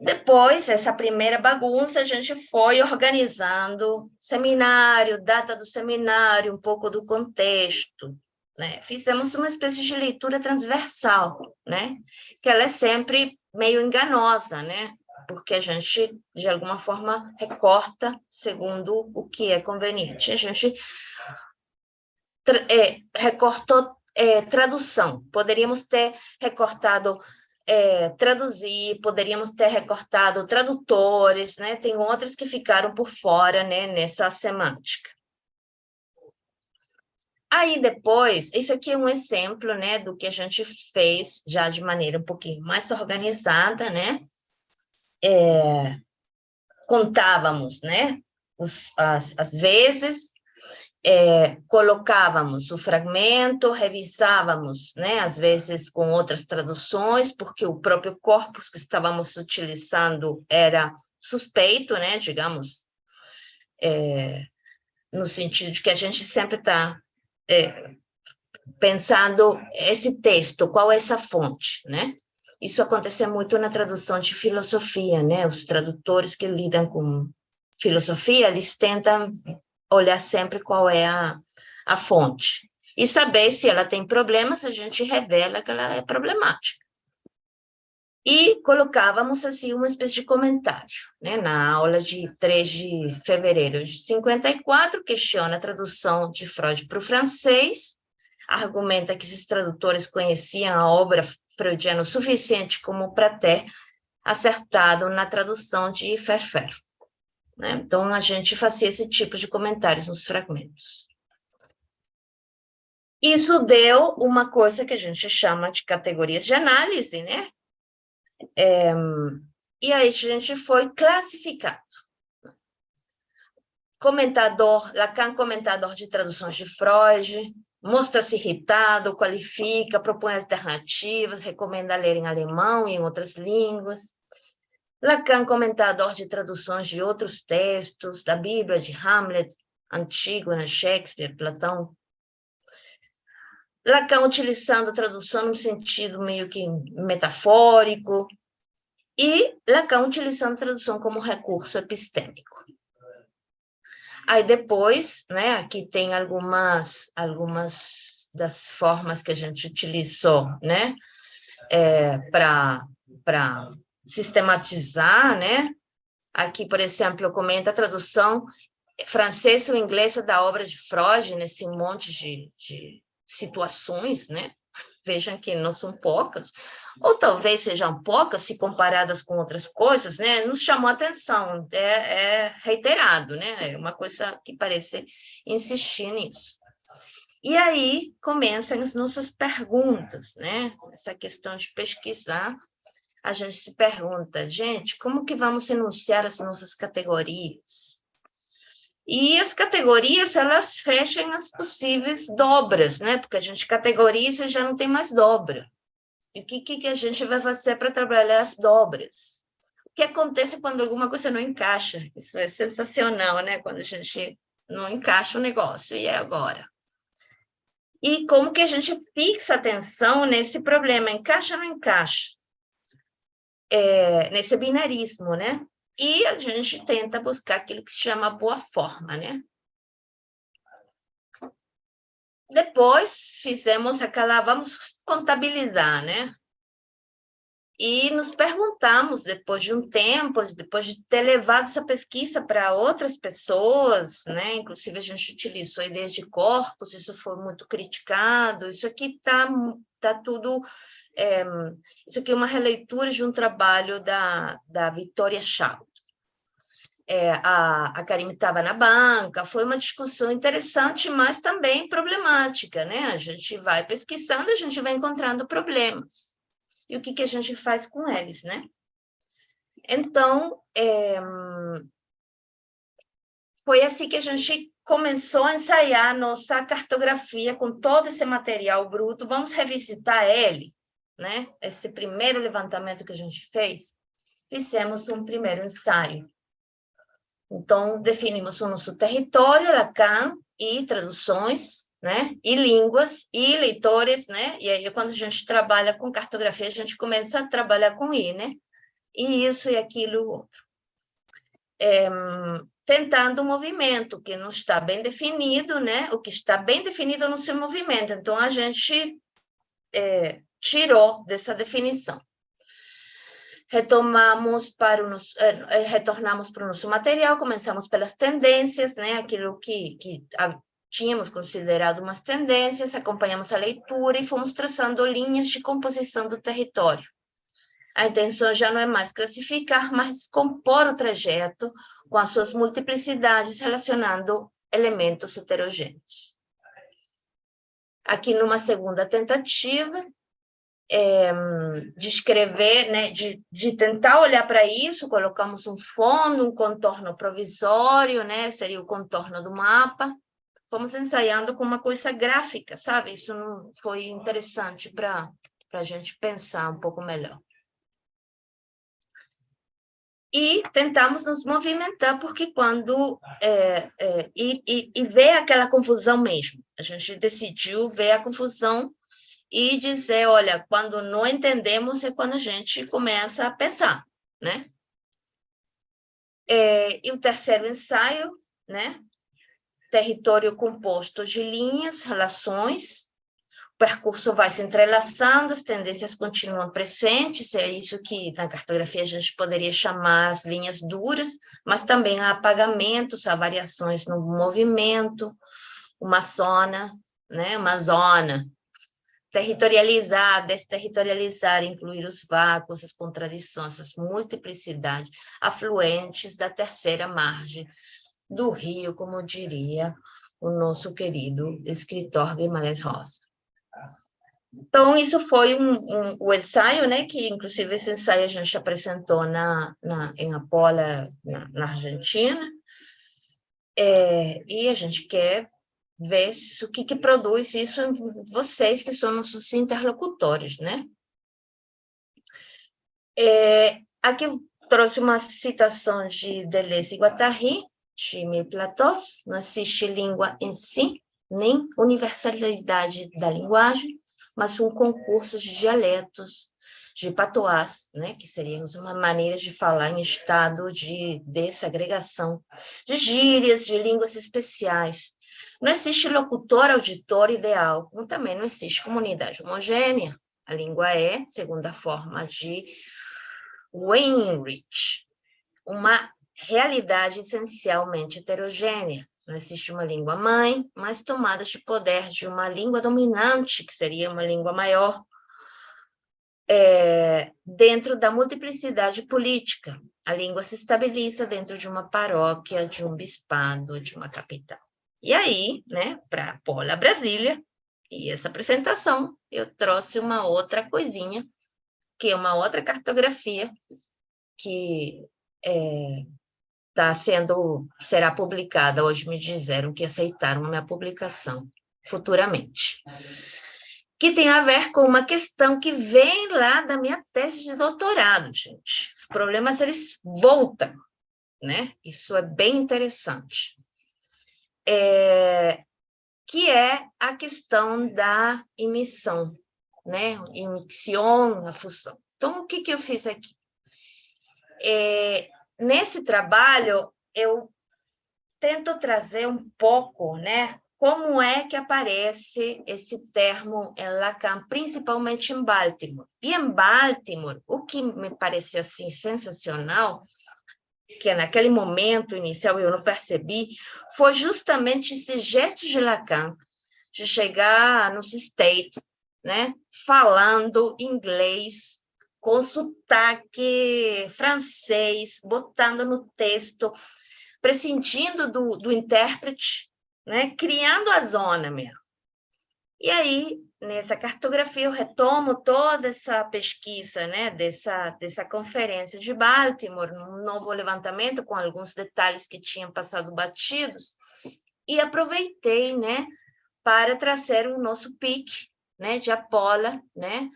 Depois, essa primeira bagunça, a gente foi organizando seminário, data do seminário, um pouco do contexto, né? Fizemos uma espécie de leitura transversal, né? Que ela é sempre meio enganosa, né? Porque a gente, de alguma forma, recorta segundo o que é conveniente. A gente recortou tradução. Poderíamos ter recortado traduzir, poderíamos ter recortado tradutores, né? Tem outros que ficaram por fora, né, nessa semântica. Aí depois, isso aqui é um exemplo, né, do que a gente fez já de maneira um pouquinho mais organizada, né? Contávamos, né, as vezes, colocávamos o fragmento, revisávamos, né, às vezes com outras traduções, porque o próprio corpus que estávamos utilizando era suspeito, né, digamos, no sentido de que a gente sempre está pensando esse texto, qual é essa fonte, né? Isso acontece muito na tradução de filosofia, né? Os tradutores que lidam com filosofia, eles tentam olhar sempre qual é a fonte. E saber se ela tem problemas, a gente revela que ela é problemática. E colocávamos, assim, uma espécie de comentário, né? Na aula de 3 de fevereiro de 54, questiona a tradução de Freud para o francês, argumenta que esses tradutores conheciam a obra freudiana o suficiente como para ter acertado na tradução de Ferfer, né? Então, a gente fazia esse tipo de comentários nos fragmentos. Isso deu uma coisa que a gente chama de categorias de análise, né? E aí a gente foi classificado. Lacan, comentador de traduções de Freud, mostra-se irritado, qualifica, propõe alternativas, recomenda ler em alemão e em outras línguas. Lacan, comentador de traduções de outros textos, da Bíblia, de Hamlet, Antígona, Shakespeare, Platão. Lacan utilizando tradução num sentido meio que metafórico, e Lacan utilizando tradução como recurso epistêmico. Aí depois, né, aqui tem algumas das formas que a gente utilizou, né, para sistematizar, né? Aqui, por exemplo, comenta a tradução francesa ou inglesa da obra de Freud, nesse monte de situações, né? Vejam que não são poucas, ou talvez sejam poucas se comparadas com outras coisas, né? Nos chamou a atenção, é reiterado, né? É uma coisa que parece insistir nisso. E aí começam as nossas perguntas, né? Essa questão de pesquisar, a gente se pergunta, gente, como que vamos enunciar as nossas categorias? E as categorias, elas fecham as possíveis dobras, né? Porque a gente categoriza e já não tem mais dobra. E o que a gente vai fazer para trabalhar as dobras? O que acontece quando alguma coisa não encaixa? Isso é sensacional, né? Quando a gente não encaixa o negócio, e é agora? E como que a gente fixa atenção nesse problema? Encaixa ou não encaixa? Nesse binarismo, né? E a gente tenta buscar aquilo que se chama boa forma, né? Depois fizemos vamos contabilizar, né? E nos perguntamos, depois de um tempo, depois de ter levado essa pesquisa para outras pessoas, né? Inclusive a gente utilizou ideias de corpos, isso foi muito criticado, isso aqui tá tudo... isso aqui é uma releitura de um trabalho da Victoria Shaw. A Karime estava na banca, foi uma discussão interessante, mas também problemática, né? A gente vai pesquisando, a gente vai encontrando problemas. E o que a gente faz com eles, né? Então, foi assim que a gente começou a ensaiar a nossa cartografia com todo esse material bruto. Vamos revisitar ele, né? Esse primeiro levantamento que a gente fez, fizemos um primeiro ensaio. Então, definimos o nosso território, Lacan, e traduções, né? E línguas, e leitores, né? E aí, quando a gente trabalha com cartografia, a gente começa a trabalhar com I, né? E isso e aquilo outro. Tentando um movimento que não está bem definido, né? O que está bem definido no seu movimento. Então, a gente tirou dessa definição. Retornamos para o nosso material, começamos pelas tendências, né? Aquilo que tínhamos considerado umas tendências, acompanhamos a leitura e fomos traçando linhas de composição do território. A intenção já não é mais classificar, mas compor o trajeto com as suas multiplicidades, relacionando elementos heterogêneos. Aqui, numa segunda tentativa, de escrever, né, de tentar olhar para isso, colocamos um fundo, um contorno provisório, né, seria o contorno do mapa. Fomos ensaiando com uma coisa gráfica, sabe? Isso não foi interessante para a gente pensar um pouco melhor. E tentamos nos movimentar, porque quando... e ver aquela confusão mesmo. A gente decidiu ver a confusão e dizer, olha, quando não entendemos é quando a gente começa a pensar, né? E o terceiro ensaio, né? Território composto de linhas, relações, o percurso vai se entrelaçando, as tendências continuam presentes, é isso que na cartografia a gente poderia chamar as linhas duras, mas também há apagamentos, há variações no movimento, uma zona, né? Uma zona. Territorializar, desterritorializar, incluir os vácuos, as contradições, as multiplicidades, afluentes da terceira margem do rio, como diria o nosso querido escritor Guimarães Rosa. Então, isso foi o ensaio, né, que inclusive esse ensaio a gente apresentou em Apola, na Argentina, e a gente quer ver o que produz isso em vocês, que são nossos interlocutores, né? Aqui eu trouxe uma citação de Deleuze e Guattari, de Mille Plateaux, Não Existe Língua em Si, nem universalidade da linguagem, mas um concurso de dialetos, de patois, né, que seriam uma maneira de falar em estado de desagregação, de gírias, de línguas especiais. Não existe locutor auditor ideal, como também não existe comunidade homogênea. A língua é, segundo a forma de Weinrich, uma realidade essencialmente heterogênea. Não existe uma língua mãe, mas tomada de poder de uma língua dominante, que seria uma língua maior, dentro da multiplicidade política. A língua se estabiliza dentro de uma paróquia, de um bispado, de uma capital. E aí, né, para Pola Brasília, e essa apresentação, eu trouxe uma outra coisinha, que é uma outra cartografia, que será publicada. Hoje me disseram que aceitaram a minha publicação futuramente. Que tem a ver com uma questão que vem lá da minha tese de doutorado, gente. Os problemas, eles voltam, né? Isso é bem interessante. Que é a questão da emissão, né? Emissão, a fusão. Então, o que eu fiz aqui? Nesse trabalho, eu tento trazer um pouco, né, como é que aparece esse termo em Lacan, principalmente em Baltimore. E em Baltimore, o que me parecia assim, sensacional, que naquele momento inicial eu não percebi, foi justamente esse gesto de Lacan, de chegar nos States, né, falando inglês, com sotaque francês, botando no texto, prescindindo do intérprete, né, criando a zona mesmo. E aí, nessa cartografia, eu retomo toda essa pesquisa, né, dessa conferência de Baltimore, um novo levantamento com alguns detalhes que tinham passado batidos, e aproveitei, né, para trazer o nosso pique, né, de Apola, né,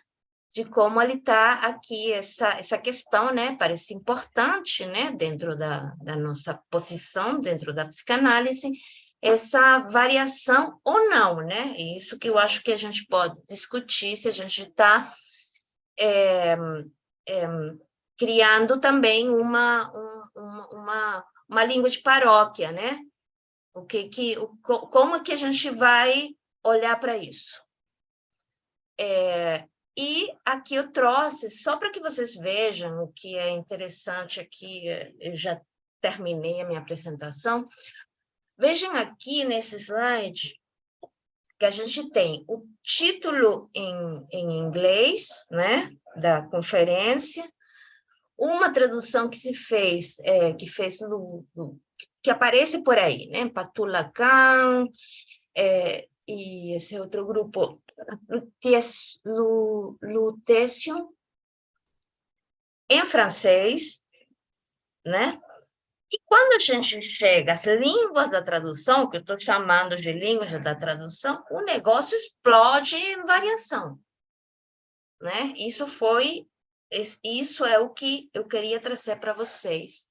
de como ele está aqui, essa questão, né, parece importante, né, dentro da nossa posição, dentro da psicanálise, essa variação ou não, né, e isso que eu acho que a gente pode discutir, se a gente está criando também uma língua de paróquia, né, como que a gente vai olhar para isso? E aqui eu trouxe, só para que vocês vejam o que é interessante aqui, eu já terminei a minha apresentação. Vejam aqui nesse slide que a gente tem o título em inglês, né, da conferência, uma tradução que se fez, que aparece por aí, né, Patou Lacan, e esse outro grupo, Lutécio, em francês, né? E quando a gente chega às línguas da tradução, que eu estou chamando de línguas da tradução, o negócio explode em variação, né? Isso é o que eu queria trazer para vocês.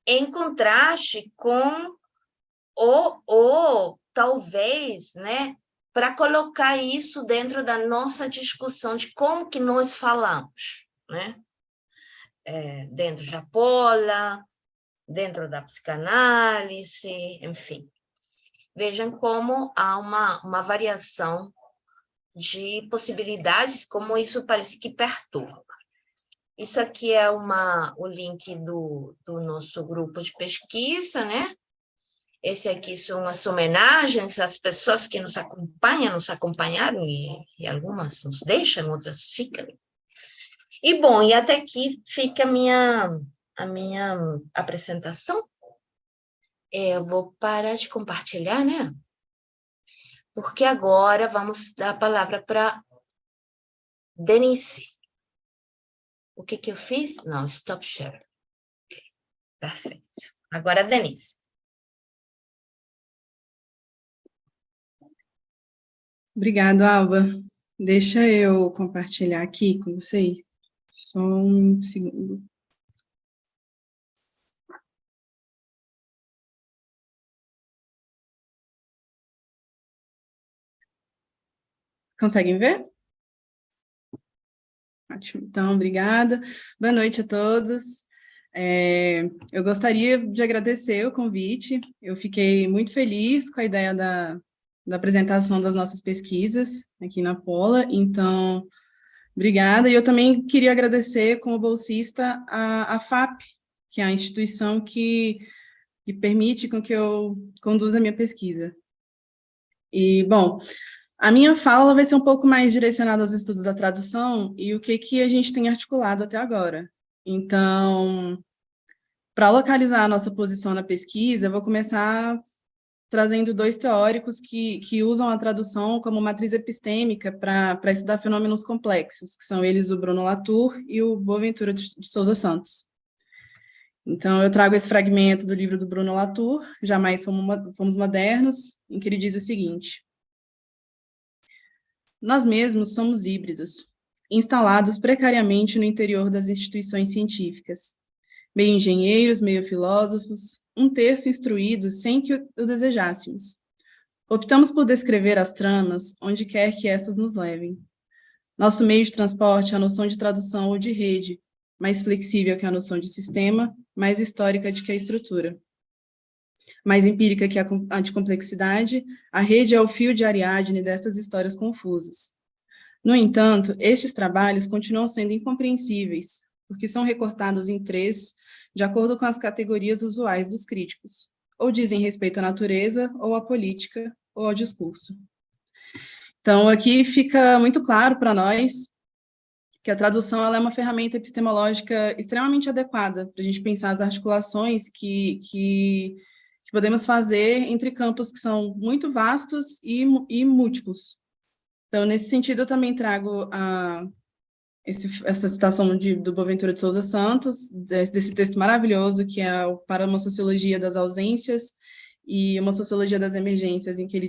Em contraste com ou talvez, né, para colocar isso dentro da nossa discussão de como que nós falamos, né? Dentro de Apola, dentro da psicanálise, enfim. Vejam como há uma variação de possibilidades, como isso parece que perturba. Isso aqui é o link do nosso grupo de pesquisa, né? Esse aqui são as homenagens às pessoas que nos acompanham, nos acompanharam, e algumas nos deixam, outras ficam. E, bom, e até aqui fica a minha apresentação. Eu vou parar de compartilhar, né? Porque agora vamos dar a palavra para Denise. O que eu fiz? Não, stop share. Perfeito. Agora, Denise. Obrigado, Alba. Deixa eu compartilhar aqui com vocês. Só um segundo. Conseguem ver? Ótimo, então, obrigada. Boa noite a todos. Eu gostaria de agradecer o convite. Eu fiquei muito feliz com a ideia da apresentação das nossas pesquisas aqui na Pola, então, obrigada. E eu também queria agradecer, como bolsista, a FAP, que é a instituição que permite com que eu conduza a minha pesquisa. E, bom, a minha fala vai ser um pouco mais direcionada aos estudos da tradução e o que a gente tem articulado até agora. Então, para localizar a nossa posição na pesquisa, eu vou começar trazendo dois teóricos que usam a tradução como matriz epistêmica para estudar fenômenos complexos, que são eles o Bruno Latour e o Boaventura de Souza Santos. Então, eu trago esse fragmento do livro do Bruno Latour, Jamais Fomos Modernos, em que ele diz o seguinte: nós mesmos somos híbridos, instalados precariamente no interior das instituições científicas, meio engenheiros, meio filósofos, um terço instruídos sem que o desejássemos. Optamos por descrever as tramas onde quer que essas nos levem. Nosso meio de transporte é a noção de tradução ou de rede, mais flexível que a noção de sistema, mais histórica do que a estrutura. Mais empírica que a de complexidade, a rede é o fio de Ariadne dessas histórias confusas. No entanto, estes trabalhos continuam sendo incompreensíveis, porque são recortados em três, de acordo com as categorias usuais dos críticos, ou dizem respeito à natureza, ou à política, ou ao discurso. Então, aqui fica muito claro para nós que a tradução ela é uma ferramenta epistemológica extremamente adequada para a gente pensar as articulações que podemos fazer entre campos que são muito vastos e múltiplos. Então, nesse sentido, eu também trago essa citação do Boaventura de Souza Santos, desse texto maravilhoso, que é Para uma Sociologia das Ausências e uma Sociologia das Emergências, em que ele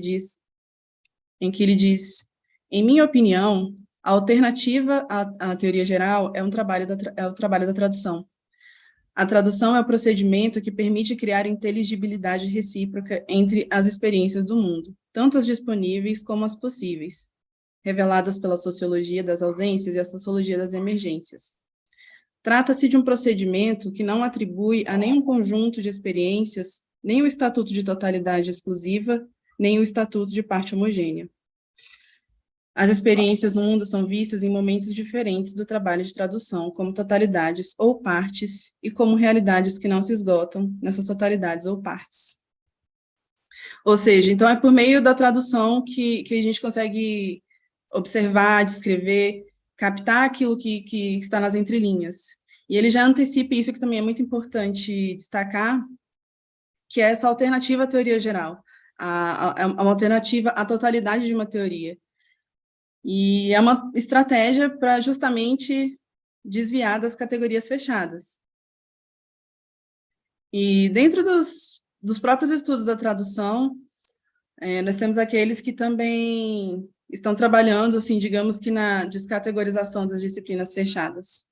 diz, em minha opinião, a alternativa à teoria geral é o trabalho da tradução. A tradução é o procedimento que permite criar inteligibilidade recíproca entre as experiências do mundo, tanto as disponíveis como as possíveis, reveladas pela sociologia das ausências e a sociologia das emergências. Trata-se de um procedimento que não atribui a nenhum conjunto de experiências nem o estatuto de totalidade exclusiva, nem o estatuto de parte homogênea. As experiências no mundo são vistas em momentos diferentes do trabalho de tradução, como totalidades ou partes, e como realidades que não se esgotam nessas totalidades ou partes. Ou seja, então é por meio da tradução que a gente consegue observar, descrever, captar aquilo que está nas entrelinhas. E ele já antecipa isso, que também é muito importante destacar, que é essa alternativa à teoria geral, uma alternativa à totalidade de uma teoria. E é uma estratégia para justamente desviar das categorias fechadas. E dentro dos próprios estudos da tradução, nós temos aqueles que também estão trabalhando, assim, digamos que na descategorização das disciplinas fechadas.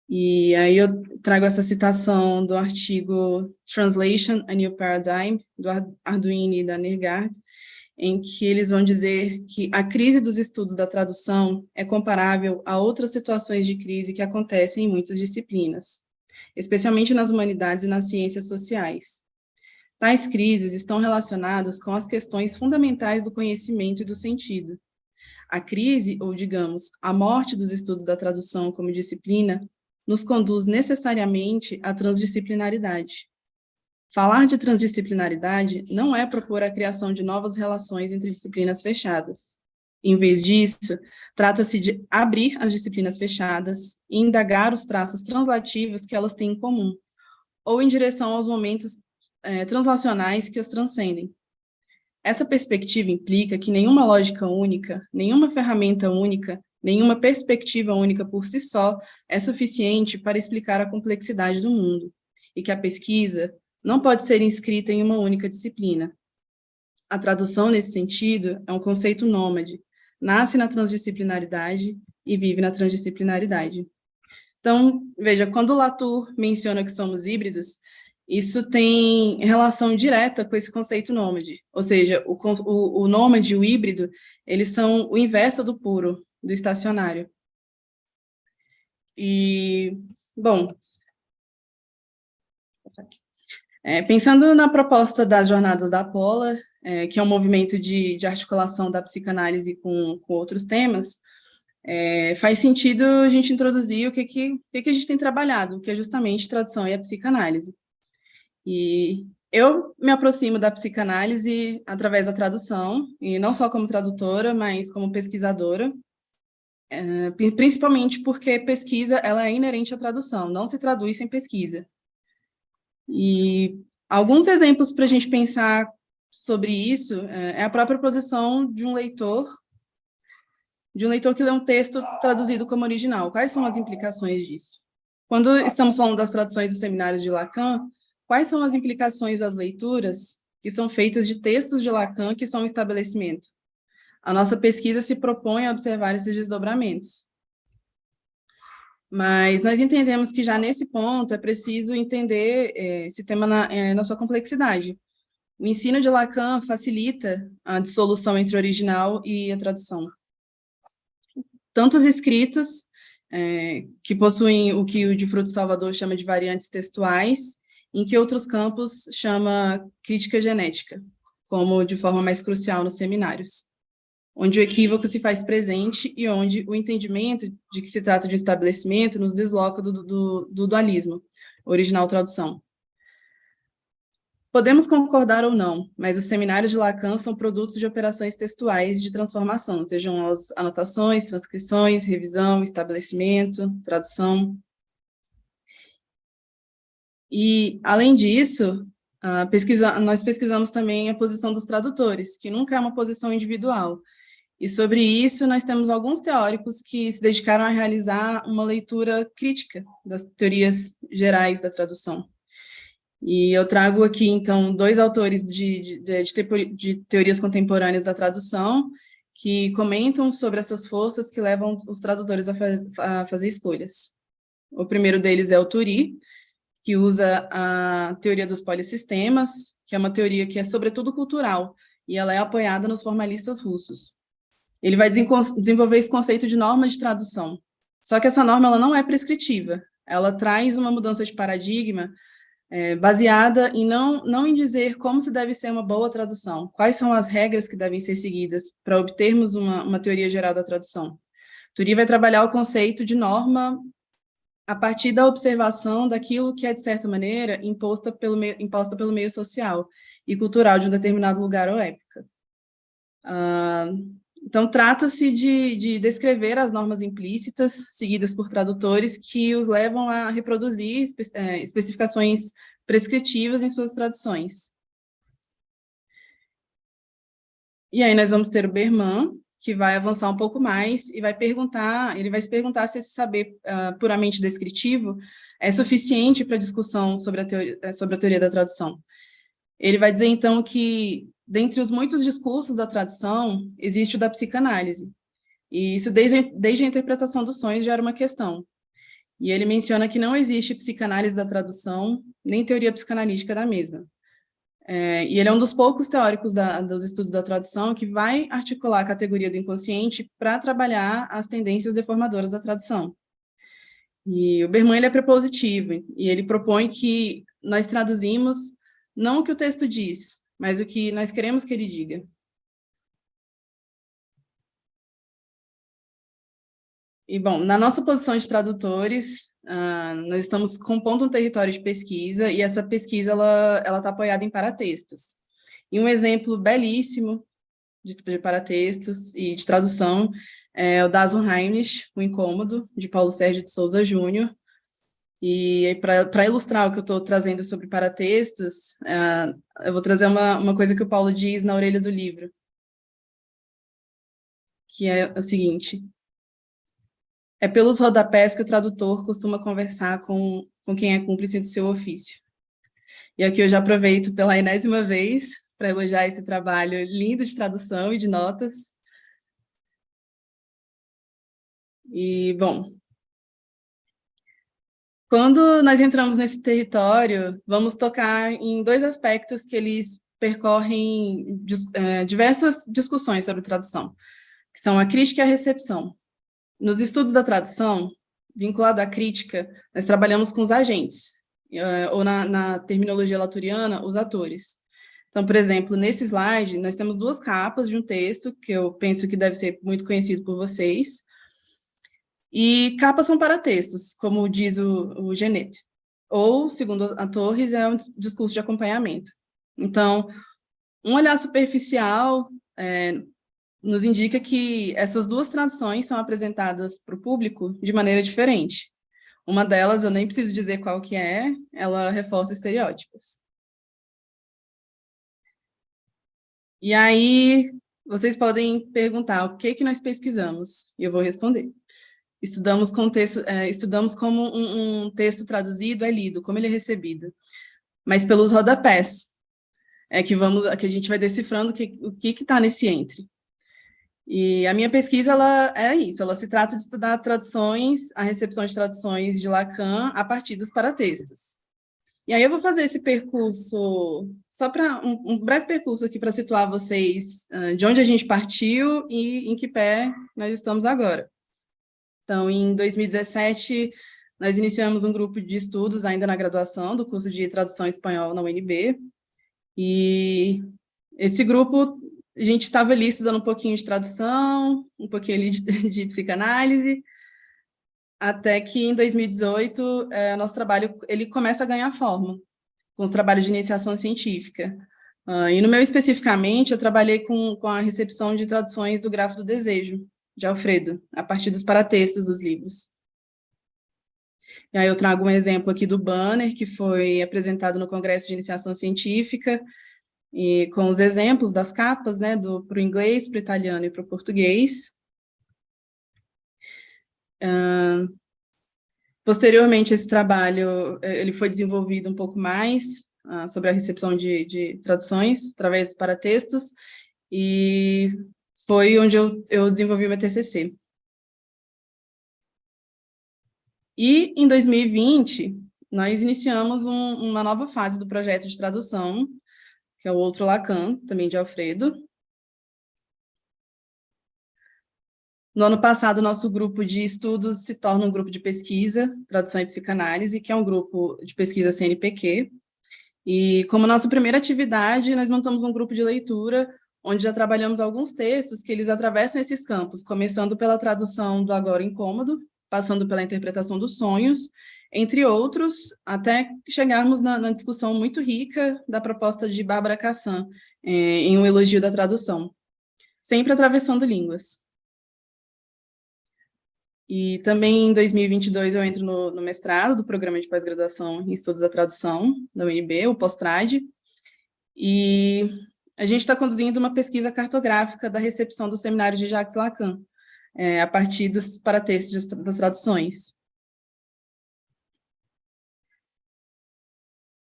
E aí eu trago essa citação do artigo Translation, a New Paradigm, do Arduini e da Nergard, em que eles vão dizer que a crise dos estudos da tradução é comparável a outras situações de crise que acontecem em muitas disciplinas, especialmente nas humanidades e nas ciências sociais. Tais crises estão relacionadas com as questões fundamentais do conhecimento e do sentido. A crise, ou digamos, a morte dos estudos da tradução como disciplina, nos conduz necessariamente à transdisciplinaridade. Falar de transdisciplinaridade não é propor a criação de novas relações entre disciplinas fechadas. Em vez disso, trata-se de abrir as disciplinas fechadas e indagar os traços translativos que elas têm em comum, ou em direção aos momentos translacionais que as transcendem. Essa perspectiva implica que nenhuma lógica única, nenhuma ferramenta única, nenhuma perspectiva única por si só é suficiente para explicar a complexidade do mundo, e que a pesquisa não pode ser inscrita em uma única disciplina. A tradução, nesse sentido, é um conceito nômade, nasce na transdisciplinaridade e vive na transdisciplinaridade. Então, veja, quando Latour menciona que somos híbridos, isso tem relação direta com esse conceito nômade, ou seja, o nômade e o híbrido, eles são o inverso do puro, do estacionário. E, bom, pensando na proposta das Jornadas da Apola, que é um movimento de articulação da psicanálise com outros temas, faz sentido a gente introduzir o que a gente tem trabalhado, que é justamente tradução e a psicanálise. E eu me aproximo da psicanálise através da tradução, e não só como tradutora, mas como pesquisadora, principalmente porque pesquisa ela é inerente à tradução, não se traduz sem pesquisa. E alguns exemplos para a gente pensar sobre isso é a própria posição de um leitor que lê um texto traduzido como original. Quais são as implicações disso? Quando estamos falando das traduções dos seminários de Lacan, quais são as implicações das leituras que são feitas de textos de Lacan que são um estabelecimento? A nossa pesquisa se propõe a observar esses desdobramentos. Mas nós entendemos que já nesse ponto é preciso entender esse tema na sua complexidade. O ensino de Lacan facilita a dissolução entre o original e a tradução. Tanto os escritos, que possuem o que o de Fruto Salvador chama de variantes textuais, em que outros campos chama crítica genética, como de forma mais crucial nos seminários, onde o equívoco se faz presente e onde o entendimento de que se trata de um estabelecimento nos desloca do dualismo, original tradução. Podemos concordar ou não, mas os seminários de Lacan são produtos de operações textuais de transformação, sejam as anotações, transcrições, revisão, estabelecimento, tradução. E, além disso, nós pesquisamos também a posição dos tradutores, que nunca é uma posição individual. E sobre isso, nós temos alguns teóricos que se dedicaram a realizar uma leitura crítica das teorias gerais da tradução. E eu trago aqui, então, dois autores de teorias contemporâneas da tradução que comentam sobre essas forças que levam os tradutores a fazer escolhas. O primeiro deles é o Thury, que usa a teoria dos polissistemas, que é uma teoria que é sobretudo cultural, e ela é apoiada nos formalistas russos. Ele vai desenvolver esse conceito de norma de tradução. Só que essa norma ela não é prescritiva, ela traz uma mudança de paradigma baseada em não em dizer como se deve ser uma boa tradução, quais são as regras que devem ser seguidas para obtermos uma teoria geral da tradução. Thury vai trabalhar o conceito de norma a partir da observação daquilo que é, de certa maneira, imposta pelo meio social e cultural de um determinado lugar ou época. Então, trata-se de descrever as normas implícitas seguidas por tradutores que os levam a reproduzir especificações prescritivas em suas traduções. E aí nós vamos ter o Berman, que vai avançar um pouco mais e vai se perguntar se esse saber puramente descritivo é suficiente para a discussão sobre a teoria da tradução. Ele vai dizer, então, que dentre os muitos discursos da tradução, existe o da psicanálise. E isso, desde a interpretação dos sonhos, já era uma questão. E ele menciona que não existe psicanálise da tradução, nem teoria psicanalítica da mesma. E ele é um dos poucos teóricos dos estudos da tradução que vai articular a categoria do inconsciente para trabalhar as tendências deformadoras da tradução. E o Berman ele é prepositivo, e ele propõe que nós traduzimos não o que o texto diz, mas o que nós queremos que ele diga. E, bom, na nossa posição de tradutores, nós estamos compondo um território de pesquisa, e essa pesquisa ela está apoiada em paratextos. E um exemplo belíssimo de paratextos e de tradução é o Das Unheimlich, O Incômodo, de Paulo Sérgio de Souza Júnior. E para ilustrar o que eu estou trazendo sobre paratextos, eu vou trazer uma coisa que o Paulo diz na orelha do livro, que é o seguinte: é pelos rodapés que o tradutor costuma conversar com quem é cúmplice do seu ofício. E aqui eu já aproveito pela enésima vez para elogiar esse trabalho lindo de tradução e de notas. E, bom, Quando nós entramos nesse território, vamos tocar em dois aspectos que eles percorrem diversas discussões sobre tradução, que são a crítica e a recepção. Nos estudos da tradução, vinculado à crítica, nós trabalhamos com os agentes, ou na terminologia laturiana, os atores. Então, por exemplo, nesse slide, nós temos duas capas de um texto, que eu penso que deve ser muito conhecido por vocês, e capas são para textos, como diz o Genet, ou, segundo a Torres, é um discurso de acompanhamento. Então, um olhar superficial nos indica que essas duas traduções são apresentadas para o público de maneira diferente. Uma delas, eu nem preciso dizer qual que é, ela reforça estereótipos. E aí, vocês podem perguntar o que nós pesquisamos, e eu vou responder. Estudamos como um texto traduzido é lido, como ele é recebido, mas pelos rodapés, que a gente vai decifrando o que está nesse entre. E a minha pesquisa, ela é isso, ela se trata de estudar traduções, a recepção de traduções de Lacan a partir dos paratextos. E aí eu vou fazer esse percurso, só para um breve percurso aqui para situar vocês de onde a gente partiu e em que pé nós estamos agora. Então, em 2017, nós iniciamos um grupo de estudos ainda na graduação do curso de tradução espanhol na UNB, e esse grupo, a gente estava ali estudando um pouquinho de tradução, um pouquinho ali de psicanálise, até que em 2018, nosso trabalho ele começa a ganhar forma, com os trabalhos de iniciação científica. E no meu especificamente, eu trabalhei com a recepção de traduções do Grafo do Desejo, de Alfredo, a partir dos paratextos dos livros. E aí eu trago um exemplo aqui do banner, que foi apresentado no Congresso de Iniciação Científica, e com os exemplos das capas, né, para o inglês, para o italiano e para o português. Posteriormente, esse trabalho ele foi desenvolvido um pouco mais sobre a recepção de traduções através dos paratextos, e foi onde eu desenvolvi meu TCC. E, em 2020, nós iniciamos uma nova fase do projeto de tradução, que é o Outro Lacan, também de Alfredo. No ano passado, nosso grupo de estudos se torna um grupo de pesquisa, tradução e psicanálise, que é um grupo de pesquisa CNPq. E, como nossa primeira atividade, nós montamos um grupo de leitura, onde já trabalhamos alguns textos que eles atravessam esses campos, começando pela tradução do Agora Incômodo, passando pela interpretação dos sonhos, entre outros, até chegarmos na discussão muito rica da proposta de Bárbara Cassan, em Um Elogio da Tradução, sempre atravessando línguas. E também em 2022 eu entro no mestrado do Programa de Pós-Graduação em Estudos da Tradução, da UNB, o Postrad, e a gente está conduzindo uma pesquisa cartográfica da recepção do seminário de Jacques Lacan, a partir dos paratextos das traduções.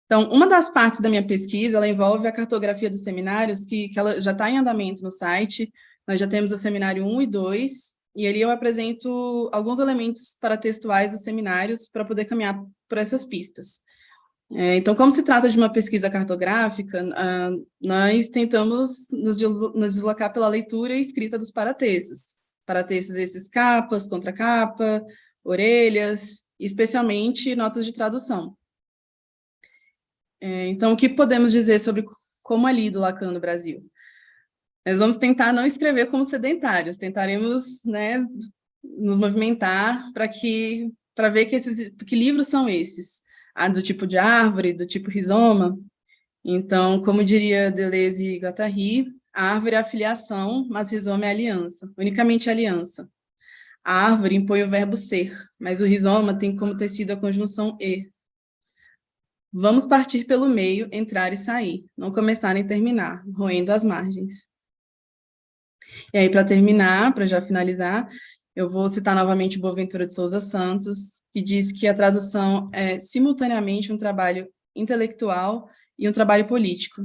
Então, uma das partes da minha pesquisa, ela envolve a cartografia dos seminários, que ela já está em andamento no site. Nós já temos o seminário 1 e 2, e ali eu apresento alguns elementos paratextuais dos seminários para poder caminhar por essas pistas. Então, como se trata de uma pesquisa cartográfica, nós tentamos nos deslocar pela leitura e escrita dos paratextos. Paratextos esses capas, contracapa, orelhas, especialmente notas de tradução. Então, o que podemos dizer sobre como é lido Lacan no Brasil? Nós vamos tentar não escrever como sedentários, tentaremos, né, nos movimentar para ver que livros são esses, do tipo de árvore, do tipo rizoma. Então, como diria Deleuze e Guattari, a árvore é a filiação, mas rizoma é a aliança, unicamente a aliança. A árvore impõe o verbo ser, mas o rizoma tem como tecido a conjunção e. Vamos partir pelo meio, entrar e sair, não começar nem terminar, roendo as margens. E aí, para terminar, para já finalizar, eu vou citar novamente Boaventura de Souza Santos, que diz que a tradução é simultaneamente um trabalho intelectual e um trabalho político.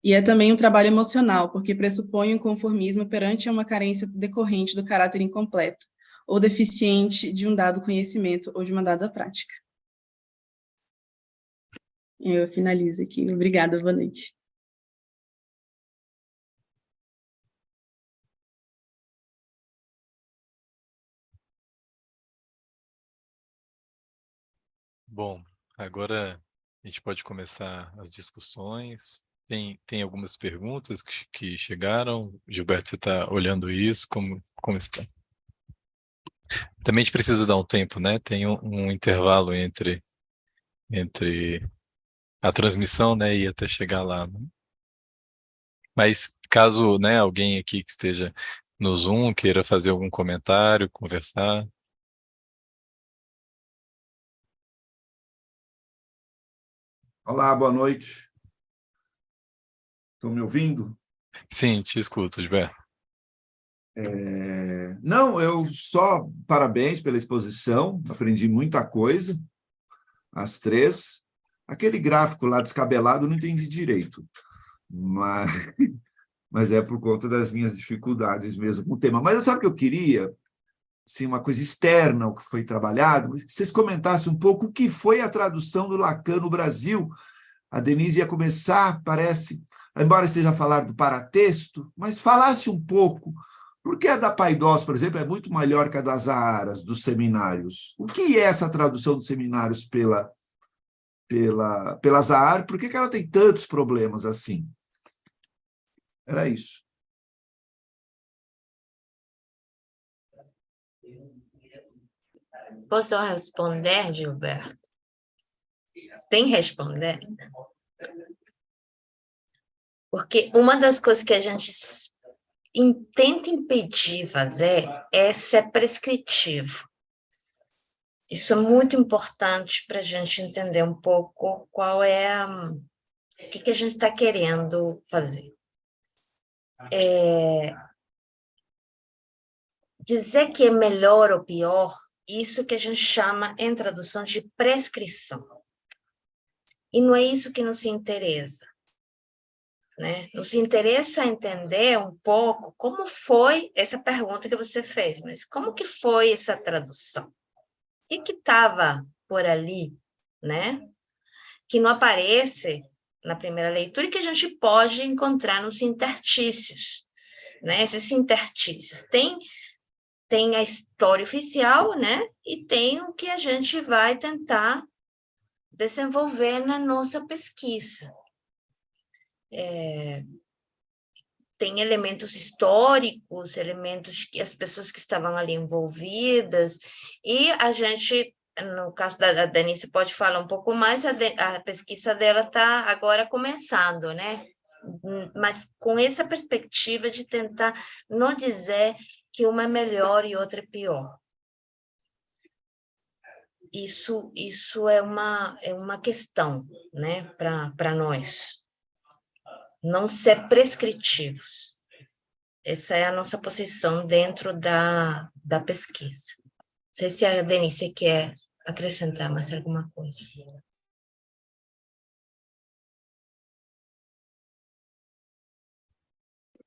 E é também um trabalho emocional, porque pressupõe um conformismo perante uma carência decorrente do caráter incompleto, ou deficiente de um dado conhecimento ou de uma dada prática. Eu finalizo aqui. Obrigada, boa noite. Bom, agora a gente pode começar as discussões. Tem algumas perguntas que chegaram. Gilberto, você está olhando isso? Como está? Também a gente precisa dar um tempo, né? Tem um intervalo entre a transmissão, né, e até chegar lá, né? Mas caso, né, alguém aqui que esteja no Zoom queira fazer algum comentário, conversar. Olá, boa noite. Estão me ouvindo? Sim, te escuto, Gilberto. Não, eu só parabéns pela exposição, aprendi muita coisa, as três. Aquele gráfico lá descabelado eu não entendi direito, mas é por conta das minhas dificuldades mesmo com o tema. Mas sabe o que eu queria? Assim, uma coisa externa ao que foi trabalhado, que vocês comentassem um pouco o que foi a tradução do Lacan no Brasil. A Denise ia começar, parece, embora esteja a falar do paratexto, mas falasse um pouco, porque a da Paidós, por exemplo, é muito melhor que a das Aaras, dos seminários. O que é essa tradução dos seminários pela Zahar? Por que ela tem tantos problemas assim? Era isso. Posso responder, Gilberto? Sem responder? Porque uma das coisas que a gente tenta impedir fazer é ser prescritivo. Isso é muito importante para a gente entender um pouco qual é o que a gente está querendo fazer. Dizer que é melhor ou pior, isso que a gente chama, em tradução, de prescrição. E não é isso que nos interessa, né? Nos interessa entender um pouco como foi essa pergunta que você fez, mas como que foi essa tradução? O que estava por ali, né? Que não aparece na primeira leitura e que a gente pode encontrar nos intertícios, né? Esses intertícios tem a história oficial, né? E tem o que a gente vai tentar desenvolver na nossa pesquisa. Tem elementos históricos, elementos que as pessoas que estavam ali envolvidas, e a gente, no caso da Denise, pode falar um pouco mais, a pesquisa dela está agora começando, né? Mas com essa perspectiva de tentar não dizer que uma é melhor e outra é pior. Isso é uma questão, né, para nós. Não ser prescritivos. Essa é a nossa posição dentro da pesquisa. Não sei se a Denise quer acrescentar mais alguma coisa.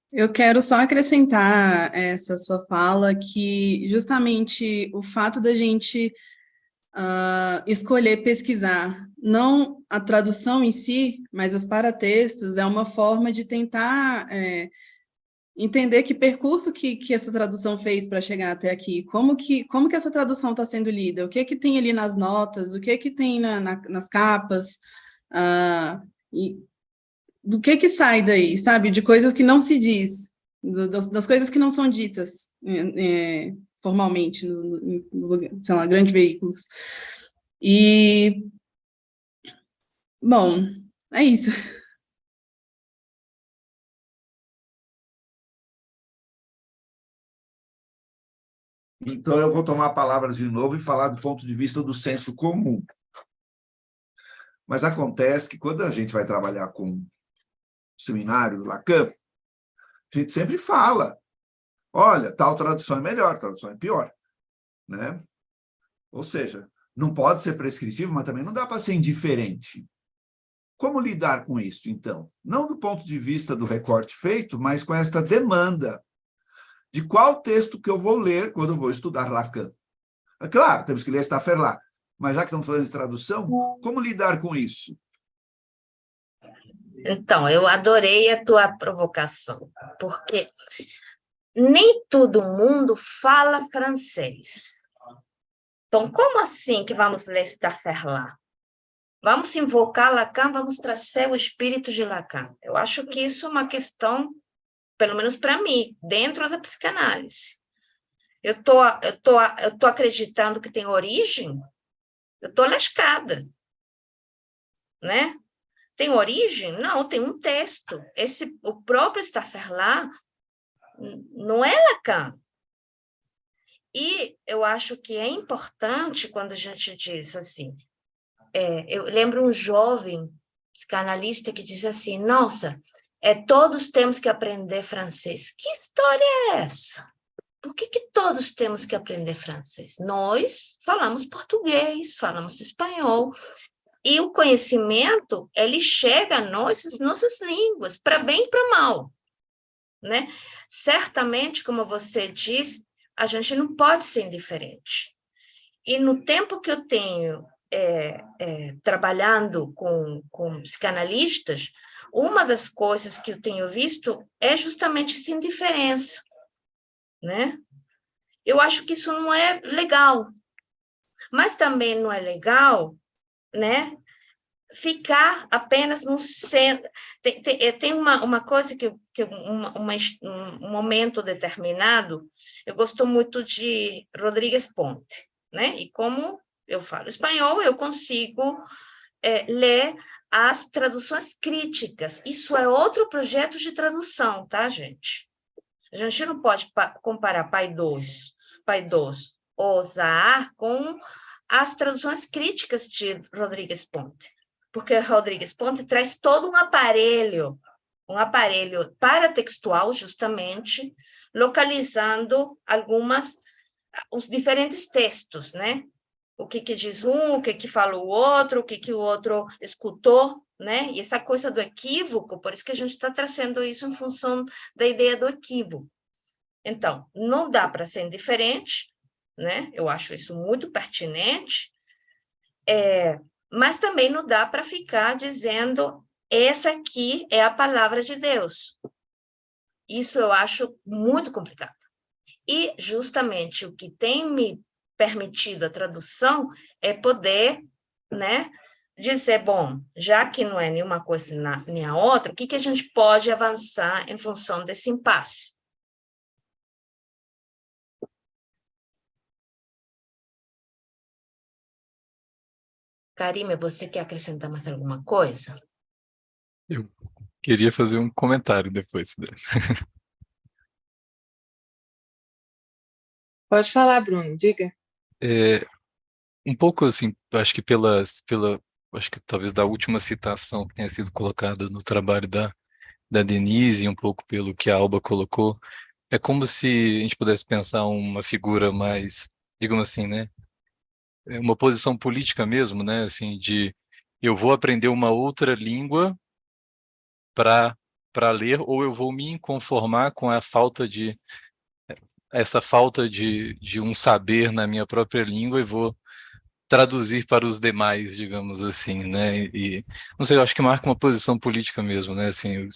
Eu quero só acrescentar essa sua fala que justamente o fato da gente escolher pesquisar, não a tradução em si, mas os paratextos, é uma forma de tentar entender que percurso que essa tradução fez para chegar até aqui, como que essa tradução está sendo lida, o que tem ali nas notas, o que tem nas capas, e do que sai daí, sabe? De coisas que não se diz, das coisas que não são ditas formalmente nos lugares, sei lá, grandes veículos. E, bom, é isso. Então, eu vou tomar a palavra de novo e falar do ponto de vista do senso comum. Mas acontece que quando a gente vai trabalhar com o seminário do Lacan, a gente sempre fala, olha, tal tradução é melhor, tal tradução é pior, né? Ou seja, não pode ser prescritivo, mas também não dá para ser indiferente. Como lidar com isso, então? Não do ponto de vista do recorte feito, mas com esta demanda. de qual texto que eu vou ler quando eu vou estudar Lacan. É claro, temos que ler Staffordal, mas já que estamos falando de tradução, como lidar com isso? Então, eu adorei a tua provocação, porque nem todo mundo fala francês. Então, como assim que vamos ler Staffordal? Vamos invocar Lacan, vamos trazer o espírito de Lacan. Eu acho que isso é uma questão, pelo menos para mim, dentro da psicanálise. Eu tô acreditando que tem origem, eu estou lascada, né? Tem origem? Não, tem um texto. O próprio Staffordal não é Lacan. E eu acho que é importante quando a gente diz assim, eu lembro um jovem psicanalista que diz assim, nossa, todos temos que aprender francês. Que história é essa? Por que todos temos que aprender francês? Nós falamos português, falamos espanhol, e o conhecimento, ele chega a nós, as nossas línguas, para bem e para mal, né? Certamente, como você diz, a gente não pode ser indiferente. E no tempo que eu tenho trabalhando com psicanalistas, uma das coisas que eu tenho visto é justamente essa indiferença, né? Eu acho que isso não é legal, mas também não é legal, né, ficar apenas no centro. Tem uma coisa que um momento determinado, eu gosto muito de Rodrigues Ponte, né? E como eu falo espanhol, eu consigo ler as traduções críticas. Isso é outro projeto de tradução, tá, gente? A gente não pode comparar Paidós ou Zahar com as traduções críticas de Rodrigues Ponte, porque Rodrigues Ponte traz todo um aparelho paratextual, justamente, localizando os diferentes textos, né? O que diz um, o que fala o outro, o que o outro escutou, né? E essa coisa do equívoco, por isso que a gente está trazendo isso em função da ideia do equívoco. Então, não dá para ser indiferente, né? Eu acho isso muito pertinente, mas também não dá para ficar dizendo essa aqui é a palavra de Deus. Isso eu acho muito complicado. E, justamente, o que tem me permitido a tradução é poder, né, dizer, bom, já que não é nenhuma coisa nem a outra, o que a gente pode avançar em função desse impasse? Karime, você quer acrescentar mais alguma coisa? Eu queria fazer um comentário depois. Pode falar, Bruno, diga. Um pouco assim, acho que acho que talvez da última citação que tenha sido colocada no trabalho da Denise, e um pouco pelo que a Alba colocou, é como se a gente pudesse pensar uma figura mais, digamos assim, né, uma posição política mesmo, né, assim, de eu vou aprender uma outra língua para ler, ou eu vou me conformar com essa falta de um saber na minha própria língua e vou traduzir para os demais, digamos assim, né? E não sei, eu acho que marca uma posição política mesmo, né? Assim,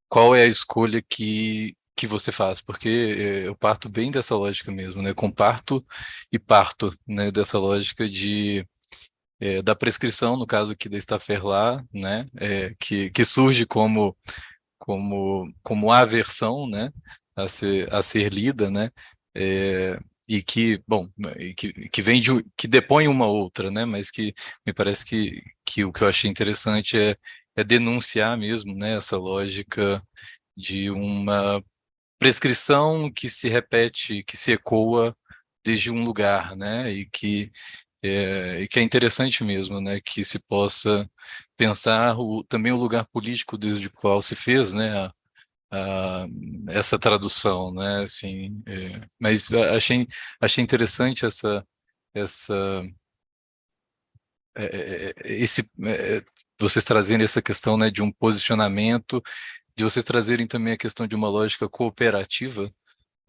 qual é a escolha que você faz? Porque eu parto bem dessa lógica mesmo, né? Comparto e parto, né? Dessa lógica da prescrição, no caso aqui da Staffordal, né? Que surge como aversão, né, a ser lida, né, e que, bom, que vem que depõe uma outra, né, mas que me parece que o que eu achei interessante é denunciar mesmo, né, essa lógica de uma prescrição que se repete, que se ecoa desde um lugar, né, e que é interessante mesmo, né, que se possa pensar também o lugar político desde o qual se fez, né, a- essa tradução, né, assim, mas achei interessante essa, vocês trazerem essa questão, né, de um posicionamento, de vocês trazerem também a questão de uma lógica cooperativa,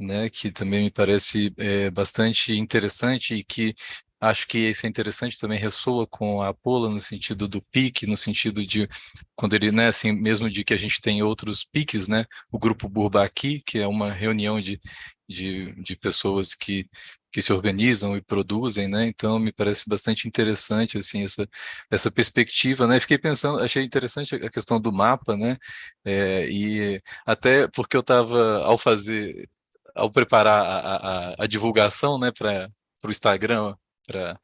né, que também me parece bastante interessante e que acho que isso é interessante, também ressoa com a Apola no sentido do pique, no sentido de quando ele, né, assim, mesmo de que a gente tem outros piques, né, o grupo Bourbaki, que é uma reunião de pessoas que se organizam e produzem, né, então me parece bastante interessante, assim, essa perspectiva, né, fiquei pensando, achei interessante a questão do mapa, né, e até porque eu estava, ao preparar a divulgação, né, para o Instagram, para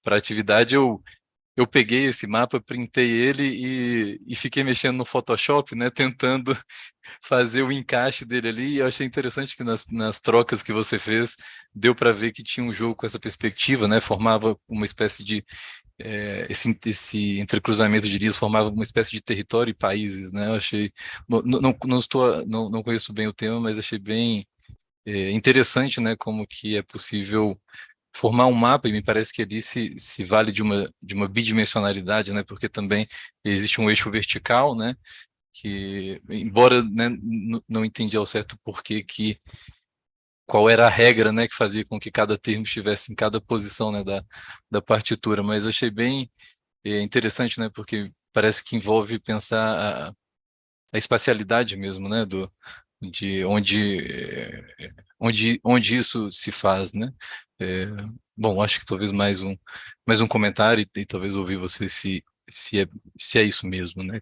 a atividade, eu peguei esse mapa, printei ele e fiquei mexendo no Photoshop, né, tentando fazer o encaixe dele ali. E eu achei interessante que nas trocas que você fez, deu para ver que tinha um jogo com essa perspectiva, né, formava uma espécie de esse entrecruzamento de linhas formava uma espécie de território e países, né? Eu achei, não conheço bem o tema, mas achei bem interessante, né, como que é possível formar um mapa, e me parece que ali se vale de uma bidimensionalidade, né, porque também existe um eixo vertical, né, que, embora, né, não entendi ao certo qual era a regra, né, que fazia com que cada termo estivesse em cada posição, né, da partitura, mas achei bem interessante, né, porque parece que envolve pensar a espacialidade mesmo, né, de onde isso se faz, né? É, bom, acho que talvez mais um comentário e talvez ouvir você se é, se é isso mesmo, né?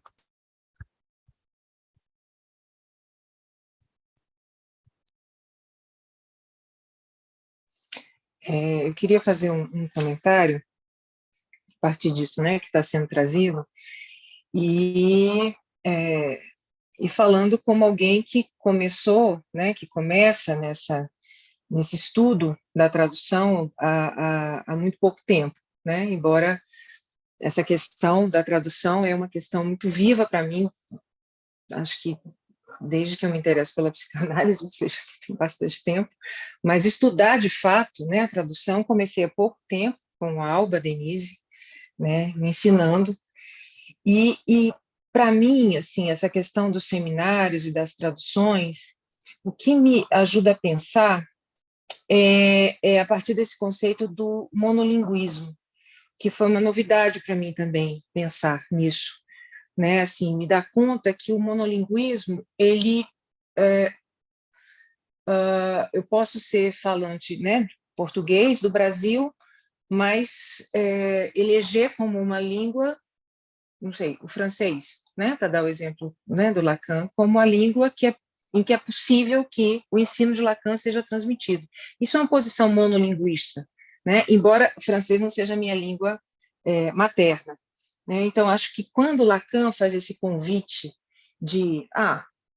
Eu queria fazer um comentário a partir disso, né, que está sendo trazido, e, é, e falando como alguém que começou, né, que começa nesse estudo da tradução há muito pouco tempo, né, embora essa questão da tradução é uma questão muito viva para mim, acho que desde que eu me interesso pela psicanálise, ou seja, tem bastante tempo, mas estudar de fato, né, a tradução, comecei há pouco tempo com a Alba Denise, né, me ensinando, e para mim, assim, essa questão dos seminários e das traduções, o que me ajuda a pensar é a partir desse conceito do monolinguismo, que foi uma novidade para mim também, pensar nisso, né, assim, me dar conta que o monolinguismo, ele, eu posso ser falante, né, português do Brasil, mas eleger como uma língua, não sei, o francês, né, para dar o exemplo, né, do Lacan, como a língua em que é possível que o ensino de Lacan seja transmitido. Isso é uma posição monolinguista, né, embora o francês não seja a minha língua materna. Né? Então, acho que quando Lacan faz esse convite de,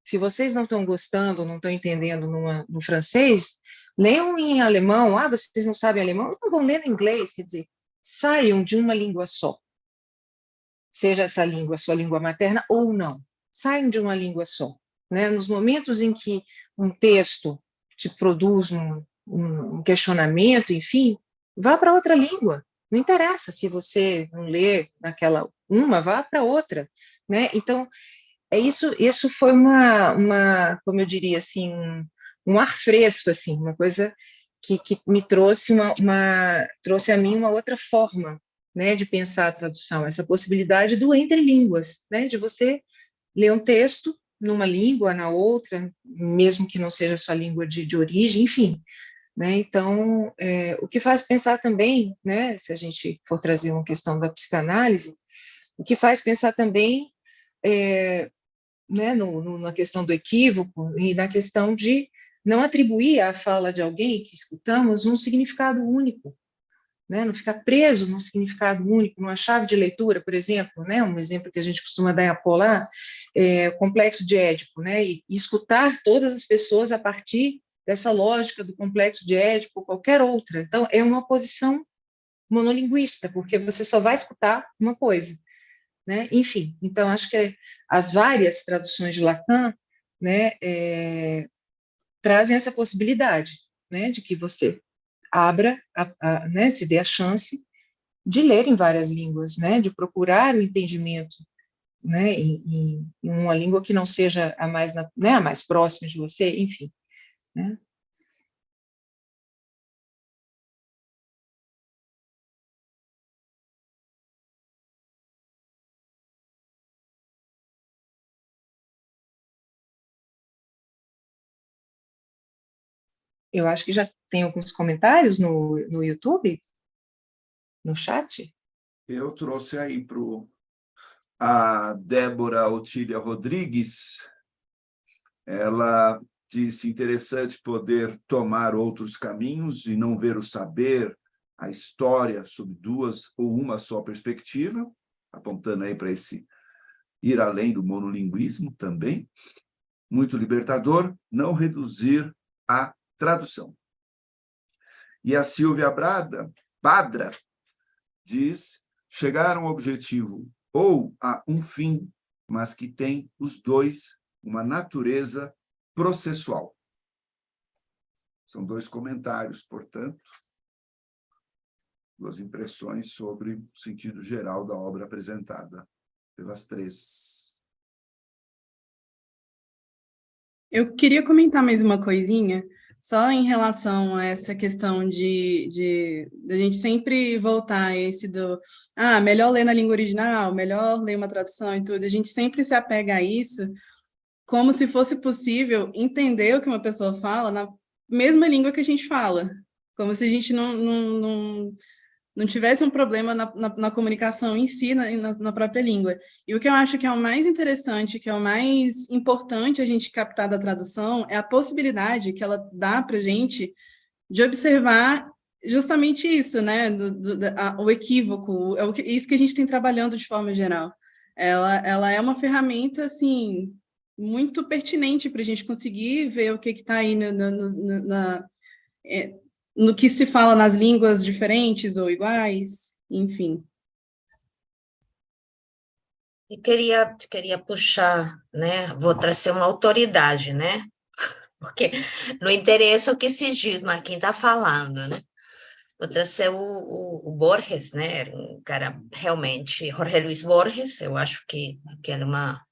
se vocês não estão gostando, não estão entendendo no francês, leiam em alemão, vocês não sabem alemão, então vão ler em inglês, quer dizer, saiam de uma língua só, seja essa língua sua língua materna ou não, saiam de uma língua só. Né? Nos momentos em que um texto te produz um questionamento, enfim, vá para outra língua. Não interessa se você não lê naquela uma, vá para outra. Né? Então, isso foi como eu diria assim, um ar fresco, assim, uma coisa que me trouxe a mim uma outra forma, né, de pensar a tradução, essa possibilidade do entre línguas, né, de você ler um texto numa língua, na outra, mesmo que não seja a sua língua de origem, enfim. Né? Então, o que faz pensar também, né, se a gente for trazer uma questão da psicanálise, o que faz pensar também né, na questão do equívoco e na questão de não atribuir à fala de alguém que escutamos um significado único, né, não ficar preso num significado único, numa chave de leitura, por exemplo, né, um exemplo que a gente costuma dar em Apolar, o complexo de Édipo, né, e escutar todas as pessoas a partir dessa lógica do complexo de Édipo, qualquer outra. Então, é uma posição monolinguista, porque você só vai escutar uma coisa. Né? Enfim, então, acho que as várias traduções de Lacan, né, trazem essa possibilidade, né, de que você abra, né, se dê a chance de ler em várias línguas, né, de procurar o entendimento, né, em uma língua que não seja a mais, né, a mais próxima de você, enfim. Né? Eu acho que já tem alguns comentários no YouTube, no chat. Eu trouxe aí a Débora Otília Rodrigues. Ela disse: interessante poder tomar outros caminhos e não ver o saber, a história, sob duas ou uma só perspectiva, apontando aí para esse ir além do monolinguismo também. Muito libertador, não reduzir a tradução. E a Silvia Badra diz: chegar a um objetivo ou a um fim, mas que tem os dois uma natureza processual. São dois comentários, portanto, duas impressões sobre o sentido geral da obra apresentada pelas três. Eu queria comentar mais uma coisinha, só em relação a essa questão de a gente sempre voltar a esse melhor ler na língua original, melhor ler uma tradução e tudo, a gente sempre se apega a isso como se fosse possível entender o que uma pessoa fala na mesma língua que a gente fala, como se a gente não tivesse um problema na comunicação em si, na própria língua. E o que eu acho que é o mais interessante, que é o mais importante a gente captar da tradução, é a possibilidade que ela dá para a gente de observar justamente isso, né? O equívoco, isso que a gente tem trabalhando de forma geral. Ela é uma ferramenta, assim, muito pertinente para a gente conseguir ver o que está aí no que se fala nas línguas diferentes ou iguais, enfim. E queria puxar, né? Vou trazer uma autoridade, né? Porque não interessa o que se diz, mas quem está falando, né? Vou trazer o Borges, né? Era um cara realmente, Jorge Luis Borges, eu acho que era uma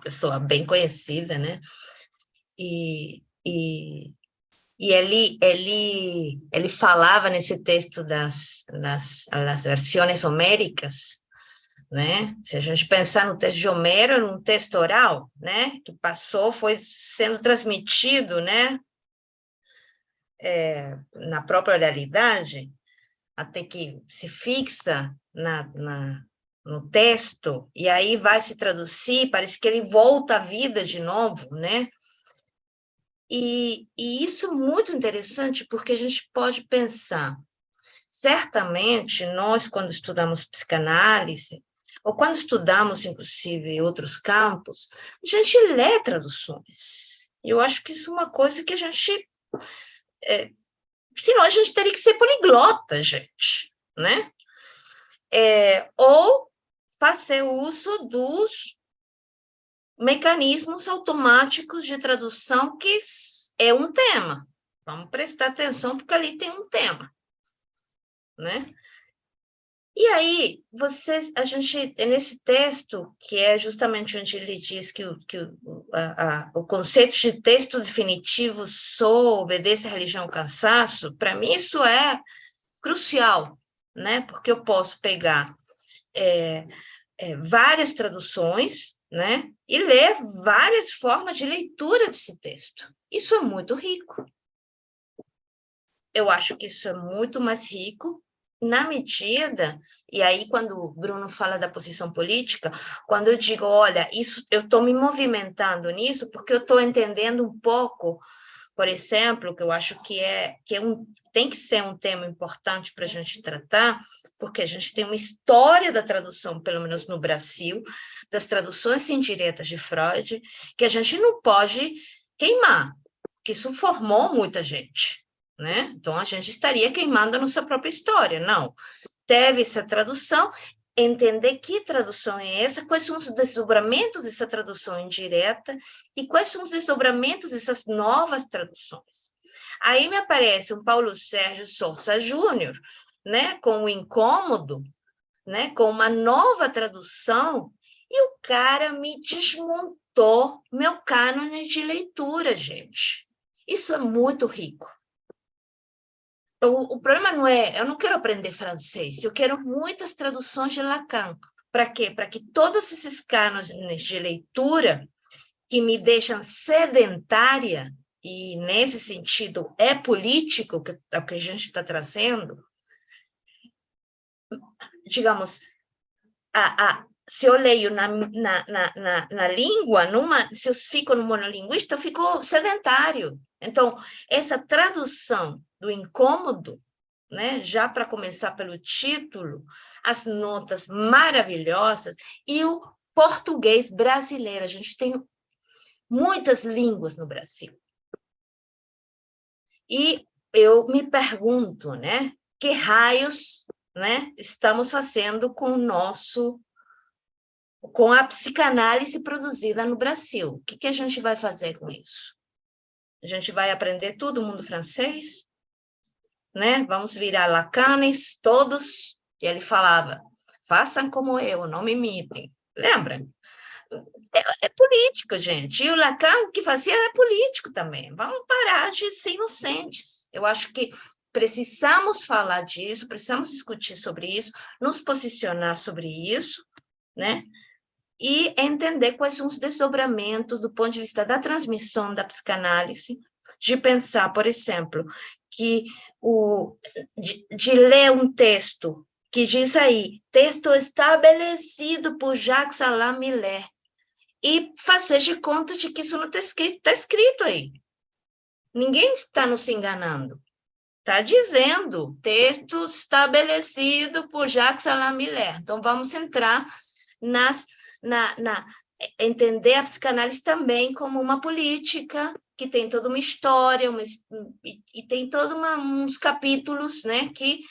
pessoa bem conhecida, né? E ele falava nesse texto das versões homéricas, né? Se a gente pensar no texto de Homero, era um texto oral, né? Que foi sendo transmitido, né? Na própria oralidade, até que se fixa no texto, e aí vai se traduzir, parece que ele volta à vida de novo, né? E isso é muito interessante, porque a gente pode pensar, certamente, nós, quando estudamos psicanálise, ou quando estudamos, inclusive, outros campos, a gente lê traduções. Eu acho que isso é uma coisa que a gente... senão a gente teria que ser poliglota, gente, né? Ou fazer uso dos mecanismos automáticos de tradução, que é um tema. Vamos prestar atenção, porque ali tem um tema, né? E aí, a gente, nesse texto, que é justamente onde ele diz que o conceito de texto definitivo só obedece à religião ao cansaço, para mim isso é crucial, né? Porque eu posso pegar várias traduções, né? E ler várias formas de leitura desse texto. Isso é muito rico. Eu acho que isso é muito mais rico na medida, e aí quando o Bruno fala da posição política, quando eu digo, olha, eu estou me movimentando nisso porque eu estou entendendo um pouco, por exemplo, que eu acho que tem que ser um tema importante para a gente tratar, porque a gente tem uma história da tradução, pelo menos no Brasil, das traduções indiretas de Freud, que a gente não pode queimar, porque isso formou muita gente, né? Então, a gente estaria queimando a nossa própria história. Não. Teve essa tradução, entender que tradução é essa, quais são os desdobramentos dessa tradução indireta e quais são os desdobramentos dessas novas traduções. Aí me aparece um Paulo Sérgio Sousa Júnior, né, com o Incômodo, né, com uma nova tradução, e o cara me desmontou meu cânone de leitura, gente. Isso é muito rico. Então, o problema não é, eu não quero aprender francês, eu quero muitas traduções de Lacan. Para quê? Para que todos esses cânones de leitura que me deixam sedentária, e nesse sentido é político o que a gente está trazendo, digamos, se eu leio na língua, se eu fico no monolinguista, eu fico sedentário. Então, essa tradução do incômodo, né, já para começar pelo título, as notas maravilhosas, e o português brasileiro. A gente tem muitas línguas no Brasil. E eu me pergunto, né, que raios, né, estamos fazendo com a psicanálise produzida no Brasil? O que a gente vai fazer com isso? A gente vai aprender todo mundo francês? Né? Vamos virar Lacanes, todos? E ele falava, façam como eu, não me imitem. Lembra? É político, gente. E o Lacan, o que fazia era político também. Vamos parar de ser inocentes. Eu acho que precisamos falar disso, precisamos discutir sobre isso, nos posicionar sobre isso, né? E entender quais são os desdobramentos do ponto de vista da transmissão da psicanálise, de pensar, por exemplo, que de ler um texto que diz aí, texto estabelecido por Jacques Alain Miller, e fazer de conta de que isso não está escrito aí. Ninguém está nos enganando. Está dizendo, texto estabelecido por Jacques Alain Miller. Então, vamos entrar entender a psicanálise também como uma política que tem toda uma história, e tem todos uns capítulos, né, que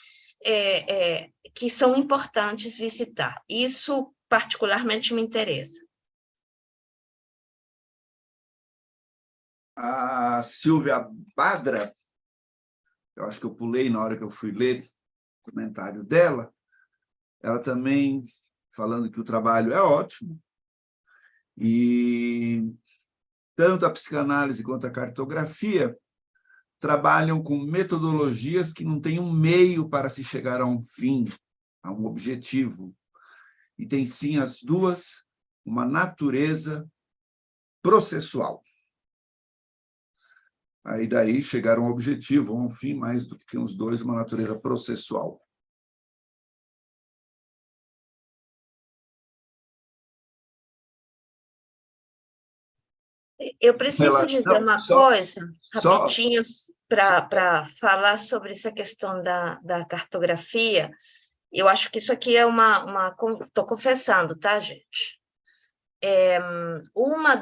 são importantes visitar. Isso, particularmente, me interessa. A Silvia Badra, eu acho que eu pulei na hora que eu fui ler o comentário dela, ela também falando que o trabalho é ótimo, e tanto a psicanálise quanto a cartografia trabalham com metodologias que não têm um meio para se chegar a um fim, a um objetivo, e tem sim as duas uma natureza processual. Aí daí chegar a um objetivo, a um fim, mais do que tem os dois, uma natureza processual. Eu preciso dizer uma coisa, rapidinho, para falar sobre essa questão da cartografia. Eu acho que isso aqui é estou confessando, tá, gente? Uma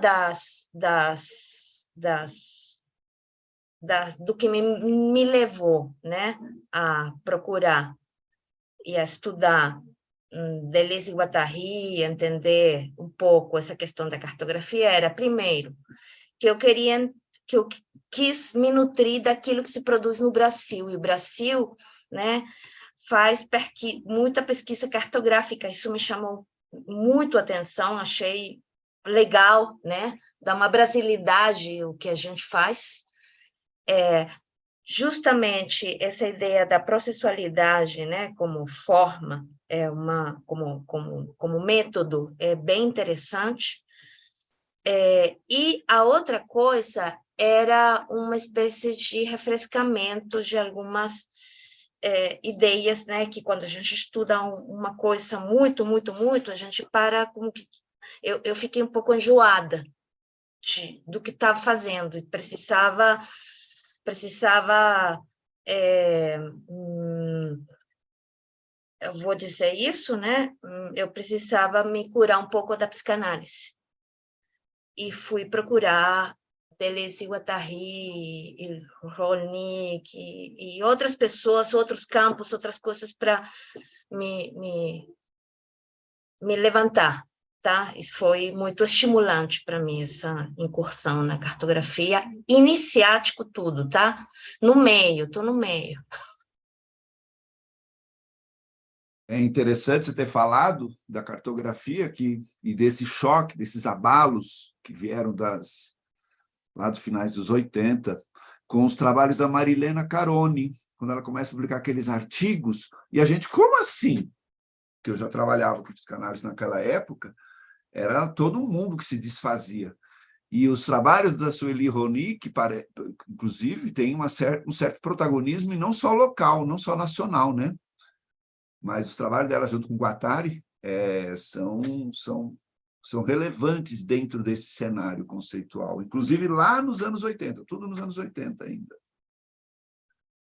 do que me levou, né, a procurar e a estudar Deleuze e Guattari, entender um pouco essa questão da cartografia, era, primeiro, que eu quis me nutrir daquilo que se produz no Brasil, e o Brasil, né, faz muita pesquisa cartográfica, isso me chamou muito a atenção, achei legal, né, dá uma brasilidade o que a gente faz, justamente essa ideia da processualidade, né, como forma, como método, é bem interessante. E a outra coisa era uma espécie de refrescamento de algumas ideias, né, que quando a gente estuda uma coisa muito, a gente para como que... Eu fiquei um pouco enjoada do que estava fazendo, e precisava eu vou dizer isso, né? Eu precisava me curar um pouco da psicanálise. E fui procurar Deleuze e Guattari, e Rolnik, e outras pessoas, outros campos, outras coisas para me levantar. Tá? Isso foi muito estimulante para mim, essa incursão na cartografia, iniciático tudo, tá? Estou no meio. É interessante você ter falado da cartografia e desse choque, desses abalos que vieram lá dos finais dos 80, com os trabalhos da Marilena Caroni, quando ela começa a publicar aqueles artigos, e a gente, como assim? Que eu já trabalhava com psicanálise naquela época, era todo mundo que se desfazia. E os trabalhos da Sueli Roni, que inclusive têm um certo protagonismo, e não só local, não só nacional, né? Mas os trabalhos dela junto com Guattari são relevantes dentro desse cenário conceitual, inclusive lá nos anos 80, tudo nos anos 80 ainda.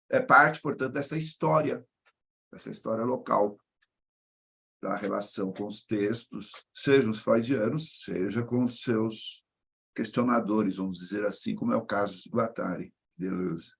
É parte, portanto, dessa história local, da relação com os textos, seja os freudianos, seja com os seus questionadores, vamos dizer assim, como é o caso de Guattari, Deleuze.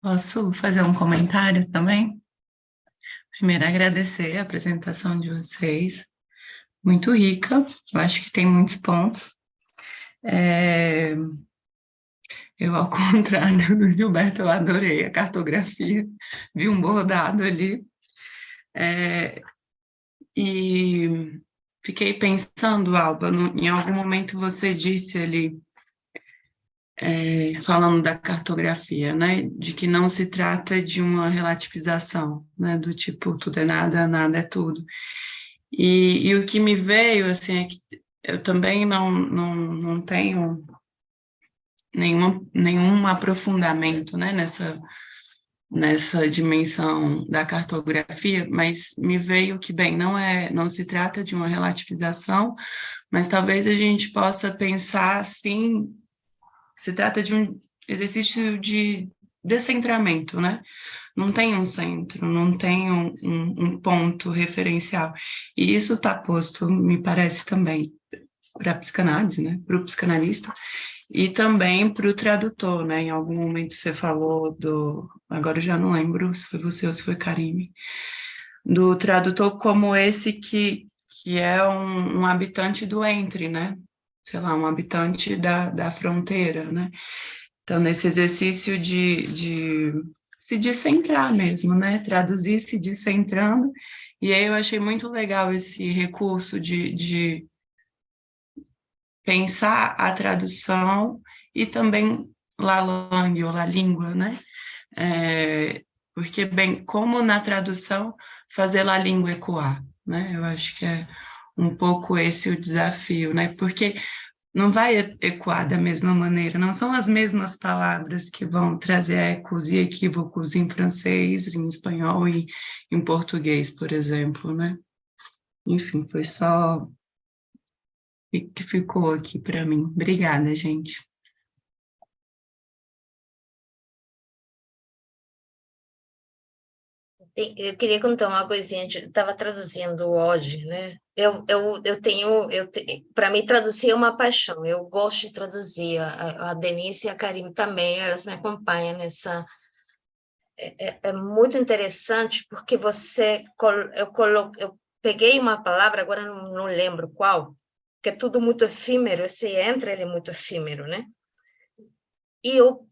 Posso fazer um comentário também? Primeiro, agradecer a apresentação de vocês, muito rica, eu acho que tem muitos pontos. Eu, ao contrário do Gilberto, eu adorei a cartografia, vi um bordado ali, e fiquei pensando, Alba, em algum momento você disse ali, falando da cartografia, né, de que não se trata de uma relativização, né, do tipo, tudo é nada, nada é tudo. E o que me veio, assim, é que eu também não tenho nenhum aprofundamento, né, nessa dimensão da cartografia, mas me veio que, bem, não se trata de uma relativização, mas talvez a gente possa pensar, assim, se trata de um exercício de descentramento, né? Não tem um centro, não tem um ponto referencial. E isso está posto, me parece, também para a psicanálise, né? Para o psicanalista, e também para o tradutor, né? Em algum momento você falou agora eu já não lembro se foi você ou se foi Karine, do tradutor como esse que é um habitante do entre, né? Sei lá, um habitante da fronteira, né? Então, nesse exercício de se descentrar mesmo, né? Traduzir se descentrando, e aí eu achei muito legal esse recurso de pensar a tradução e também la langue, ou la língua, né? Porque, bem, como na tradução fazer a língua ecoar, né? Eu acho que é um pouco esse o desafio, né? Porque não vai ecoar da mesma maneira, não são as mesmas palavras que vão trazer ecos e equívocos em francês, em espanhol e em português, por exemplo, né? Enfim, foi só que ficou aqui para mim. Obrigada, gente. Eu queria contar uma coisinha, eu estava traduzindo hoje, né? Para mim, traduzir é uma paixão, eu gosto de traduzir, a Denise e a Karine também, elas me acompanham nessa. É muito interessante, porque eu peguei uma palavra, agora não lembro qual, que é tudo muito efímero, esse entra, ele é muito efímero, né? E eu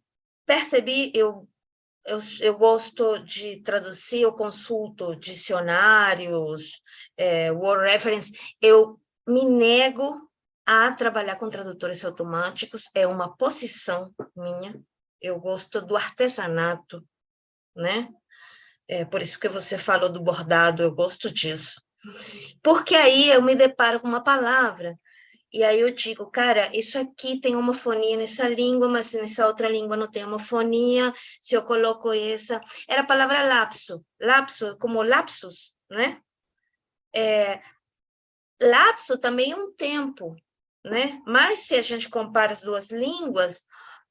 percebi, eu gosto de traduzir, eu consulto dicionários, word reference, eu me nego a trabalhar com tradutores automáticos, é uma posição minha, eu gosto do artesanato, né? Por isso que você falou do bordado, eu gosto disso. Porque aí eu me deparo com uma palavra, e aí eu digo, cara, isso aqui tem homofonia nessa língua, mas nessa outra língua não tem homofonia, se eu coloco essa... Era a palavra lapso, como lapsus, né? Lapso também é um tempo, né? Mas se a gente compara as duas línguas,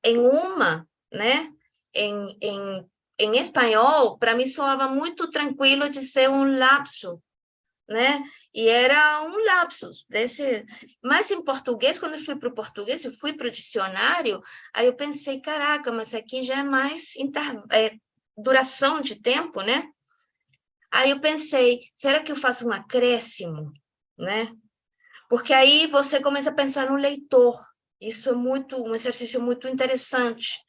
em uma, né? Em espanhol, para mim soava muito tranquilo de ser um lapso, né? E era um lapsus desse. Mas em português, quando eu fui para o português, eu fui para o dicionário, aí eu pensei, caraca, mas aqui já é mais duração de tempo, né? Aí eu pensei, será que eu faço um acréscimo, né? Porque aí você começa a pensar no leitor. Isso é um exercício muito interessante.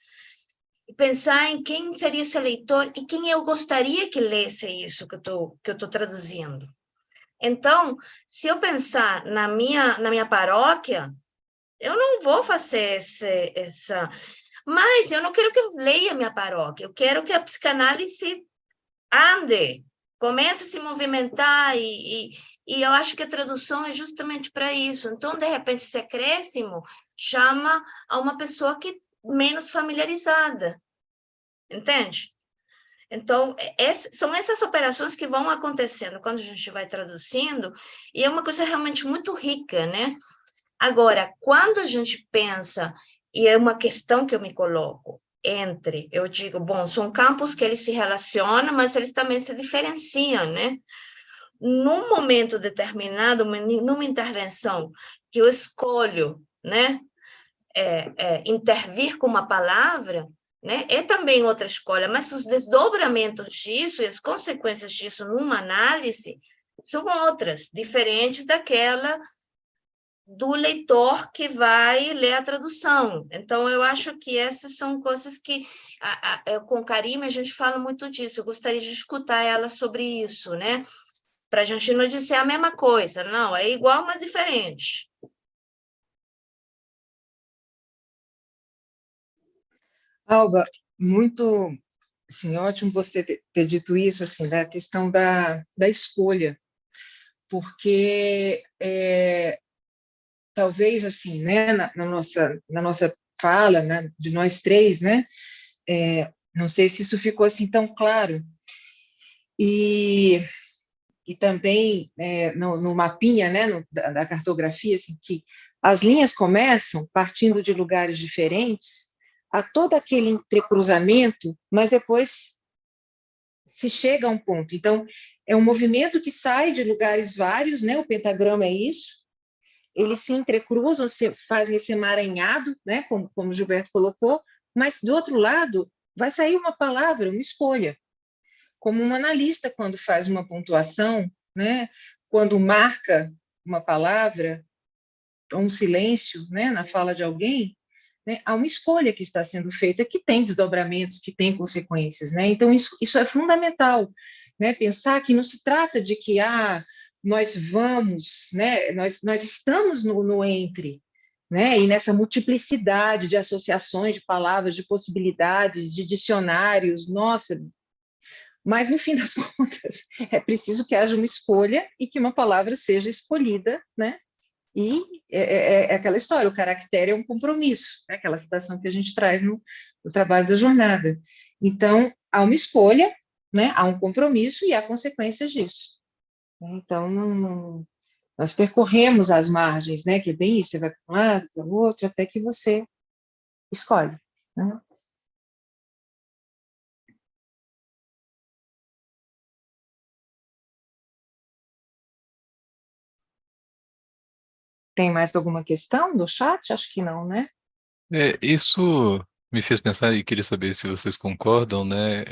E pensar em quem seria esse leitor e quem eu gostaria que lesse isso que eu tô traduzindo, Então, se eu pensar na minha paróquia, eu não vou fazer essa... Mas eu não quero que leia minha paróquia, eu quero que a psicanálise ande, comece a se movimentar, e eu acho que a tradução é justamente para isso. Então, de repente, esse acréscimo chama a uma pessoa que menos familiarizada, entende? Então, são essas operações que vão acontecendo quando a gente vai traduzindo, e é uma coisa realmente muito rica, né? Agora, quando a gente pensa, e é uma questão que eu me coloco, eu digo, bom, são campos que eles se relacionam, mas eles também se diferenciam, né? Num momento determinado, numa intervenção que eu escolho, né, intervir com uma palavra, né, é também outra escolha, mas os desdobramentos disso e as consequências disso numa análise são outras, diferentes daquela do leitor que vai ler a tradução. Então, eu acho que essas são coisas que, com Karime, a gente fala muito disso. Eu gostaria de escutar ela sobre isso, né? Para a gente não dizer a mesma coisa. Não, é igual, mas diferente. Alba, muito, assim, ótimo você ter dito isso, assim, da questão da escolha, porque talvez, assim, né, na nossa fala, né, de nós três, né, não sei se isso ficou assim tão claro, e também no mapinha, né, da cartografia, assim, que as linhas começam partindo de lugares diferentes, a todo aquele entrecruzamento, mas depois se chega a um ponto. Então, é um movimento que sai de lugares vários, né? O pentagrama é isso. Eles se entrecruzam, fazem esse emaranhado, né? Como o Gilberto colocou, mas do outro lado vai sair uma palavra, uma escolha. Como um analista, quando faz uma pontuação, né? Quando marca uma palavra, ou um silêncio, né? Na fala de alguém, né, há uma escolha que está sendo feita que tem desdobramentos, que tem consequências, né? Então isso é fundamental, né? Pensar que não se trata de que nós vamos, né? Nós estamos no entre, né? E nessa multiplicidade de associações de palavras, de possibilidades, de dicionários, nossa. Mas no fim das contas é preciso que haja uma escolha e que uma palavra seja escolhida, né? E é aquela história, o caractere é um compromisso, é aquela citação que a gente traz no trabalho da jornada. Então, há uma escolha, né, há um compromisso e há consequências disso. Então, nós percorremos as margens, né, que é bem isso, você vai para um lado, para o outro, até que você escolhe. Né? Tem mais alguma questão do chat? Acho que não, né? Isso me fez pensar e queria saber se vocês concordam, né?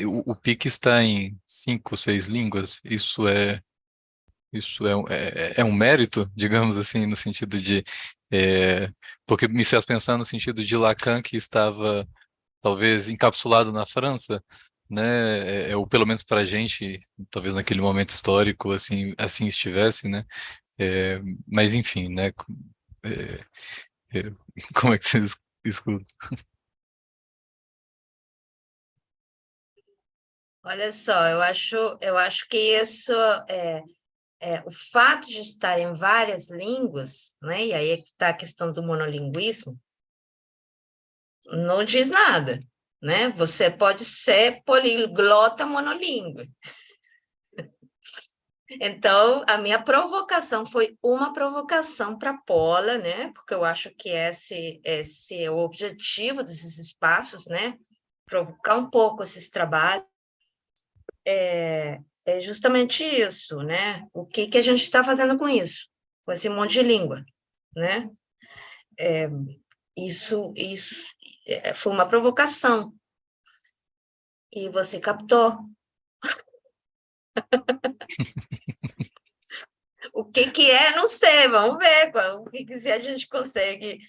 O PIC está em 5, 6 línguas. Isso é um mérito, digamos assim, no sentido de porque me fez pensar no sentido de Lacan, que estava talvez encapsulado na França, né? Ou pelo menos para a gente, talvez naquele momento histórico, assim estivesse, né? É, mas enfim, né? É, é, como é que vocês escutam? Olha só, eu acho que isso o fato de estar em várias línguas, né? E aí é que está a questão do monolinguismo, não diz nada, né? Você pode ser poliglota monolíngue. Então, a minha provocação foi uma provocação para Paula, né? Porque eu acho que esse é o objetivo desses espaços, né? Provocar um pouco esses trabalhos. É justamente isso, né? O que a gente está fazendo com isso? Com esse monte de língua, né? Isso foi uma provocação. E você captou. O que é, não sei, vamos ver se a gente consegue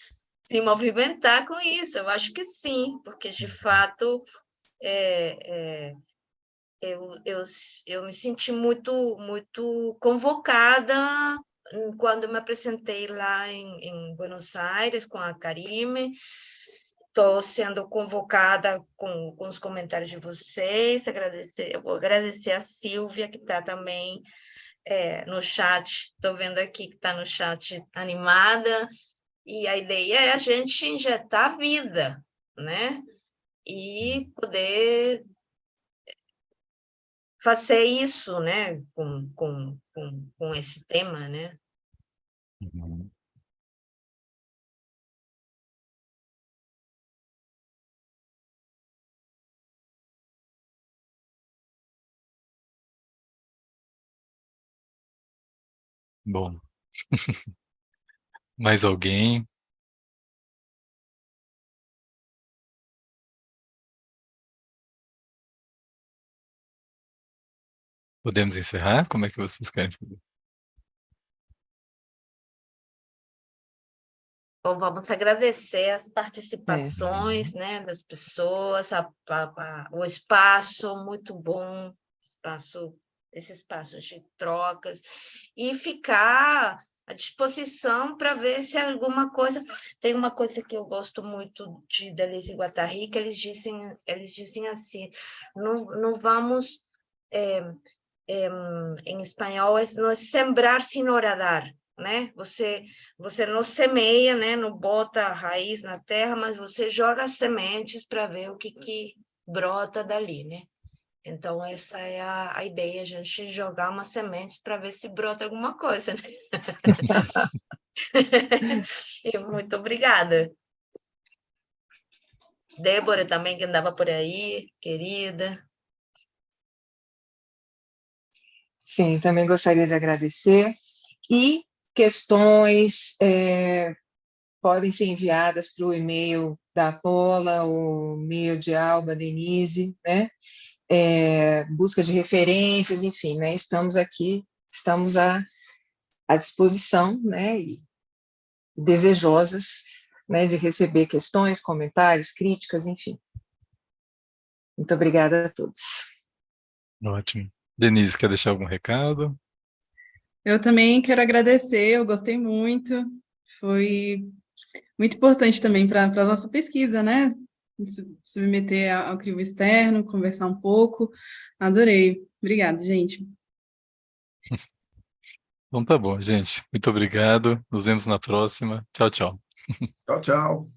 se movimentar com isso. Eu acho que sim, porque, de fato, eu me senti muito convocada quando me apresentei lá em Buenos Aires com a Karime. Estou sendo convocada com os comentários de vocês. Eu vou agradecer a Silvia, que está também no chat. Estou vendo aqui que está no chat animada. E a ideia é a gente injetar vida, né? E poder fazer isso, né? Com esse tema, né? Uhum. Bom, mais alguém? Podemos encerrar? Como é que vocês querem fazer? Bom, vamos agradecer as É. participações, né, das pessoas, o espaço muito bom, esse espaço de trocas, e ficar à disposição para ver se alguma coisa... Tem uma coisa que eu gosto muito de Deleuze e Guattari, que eles dizem assim, não vamos... em espanhol, não é sembrar sem horadar, né? Você não semeia, né? Não bota a raiz na terra, mas você joga as sementes para ver o que brota dali, né? Então, essa é a ideia, a gente jogar uma semente para ver se brota alguma coisa, né? E muito obrigada. Débora também, que andava por aí, querida. Sim, também gostaria de agradecer. E questões podem ser enviadas para o e-mail da Paula, o e-mail de Alba, Denise, né? Busca de referências, enfim, né? Estamos aqui, estamos à disposição, né? E desejosas, né? De receber questões, comentários, críticas, enfim. Muito obrigada a todos. Ótimo. Denise, quer deixar algum recado? Eu também quero agradecer, eu gostei muito, foi muito importante também para a nossa pesquisa, né? Submeter ao crivo externo, conversar um pouco, adorei. Obrigada, gente. Então tá bom, gente. Muito obrigado. Nos vemos na próxima. Tchau, tchau. Tchau, tchau.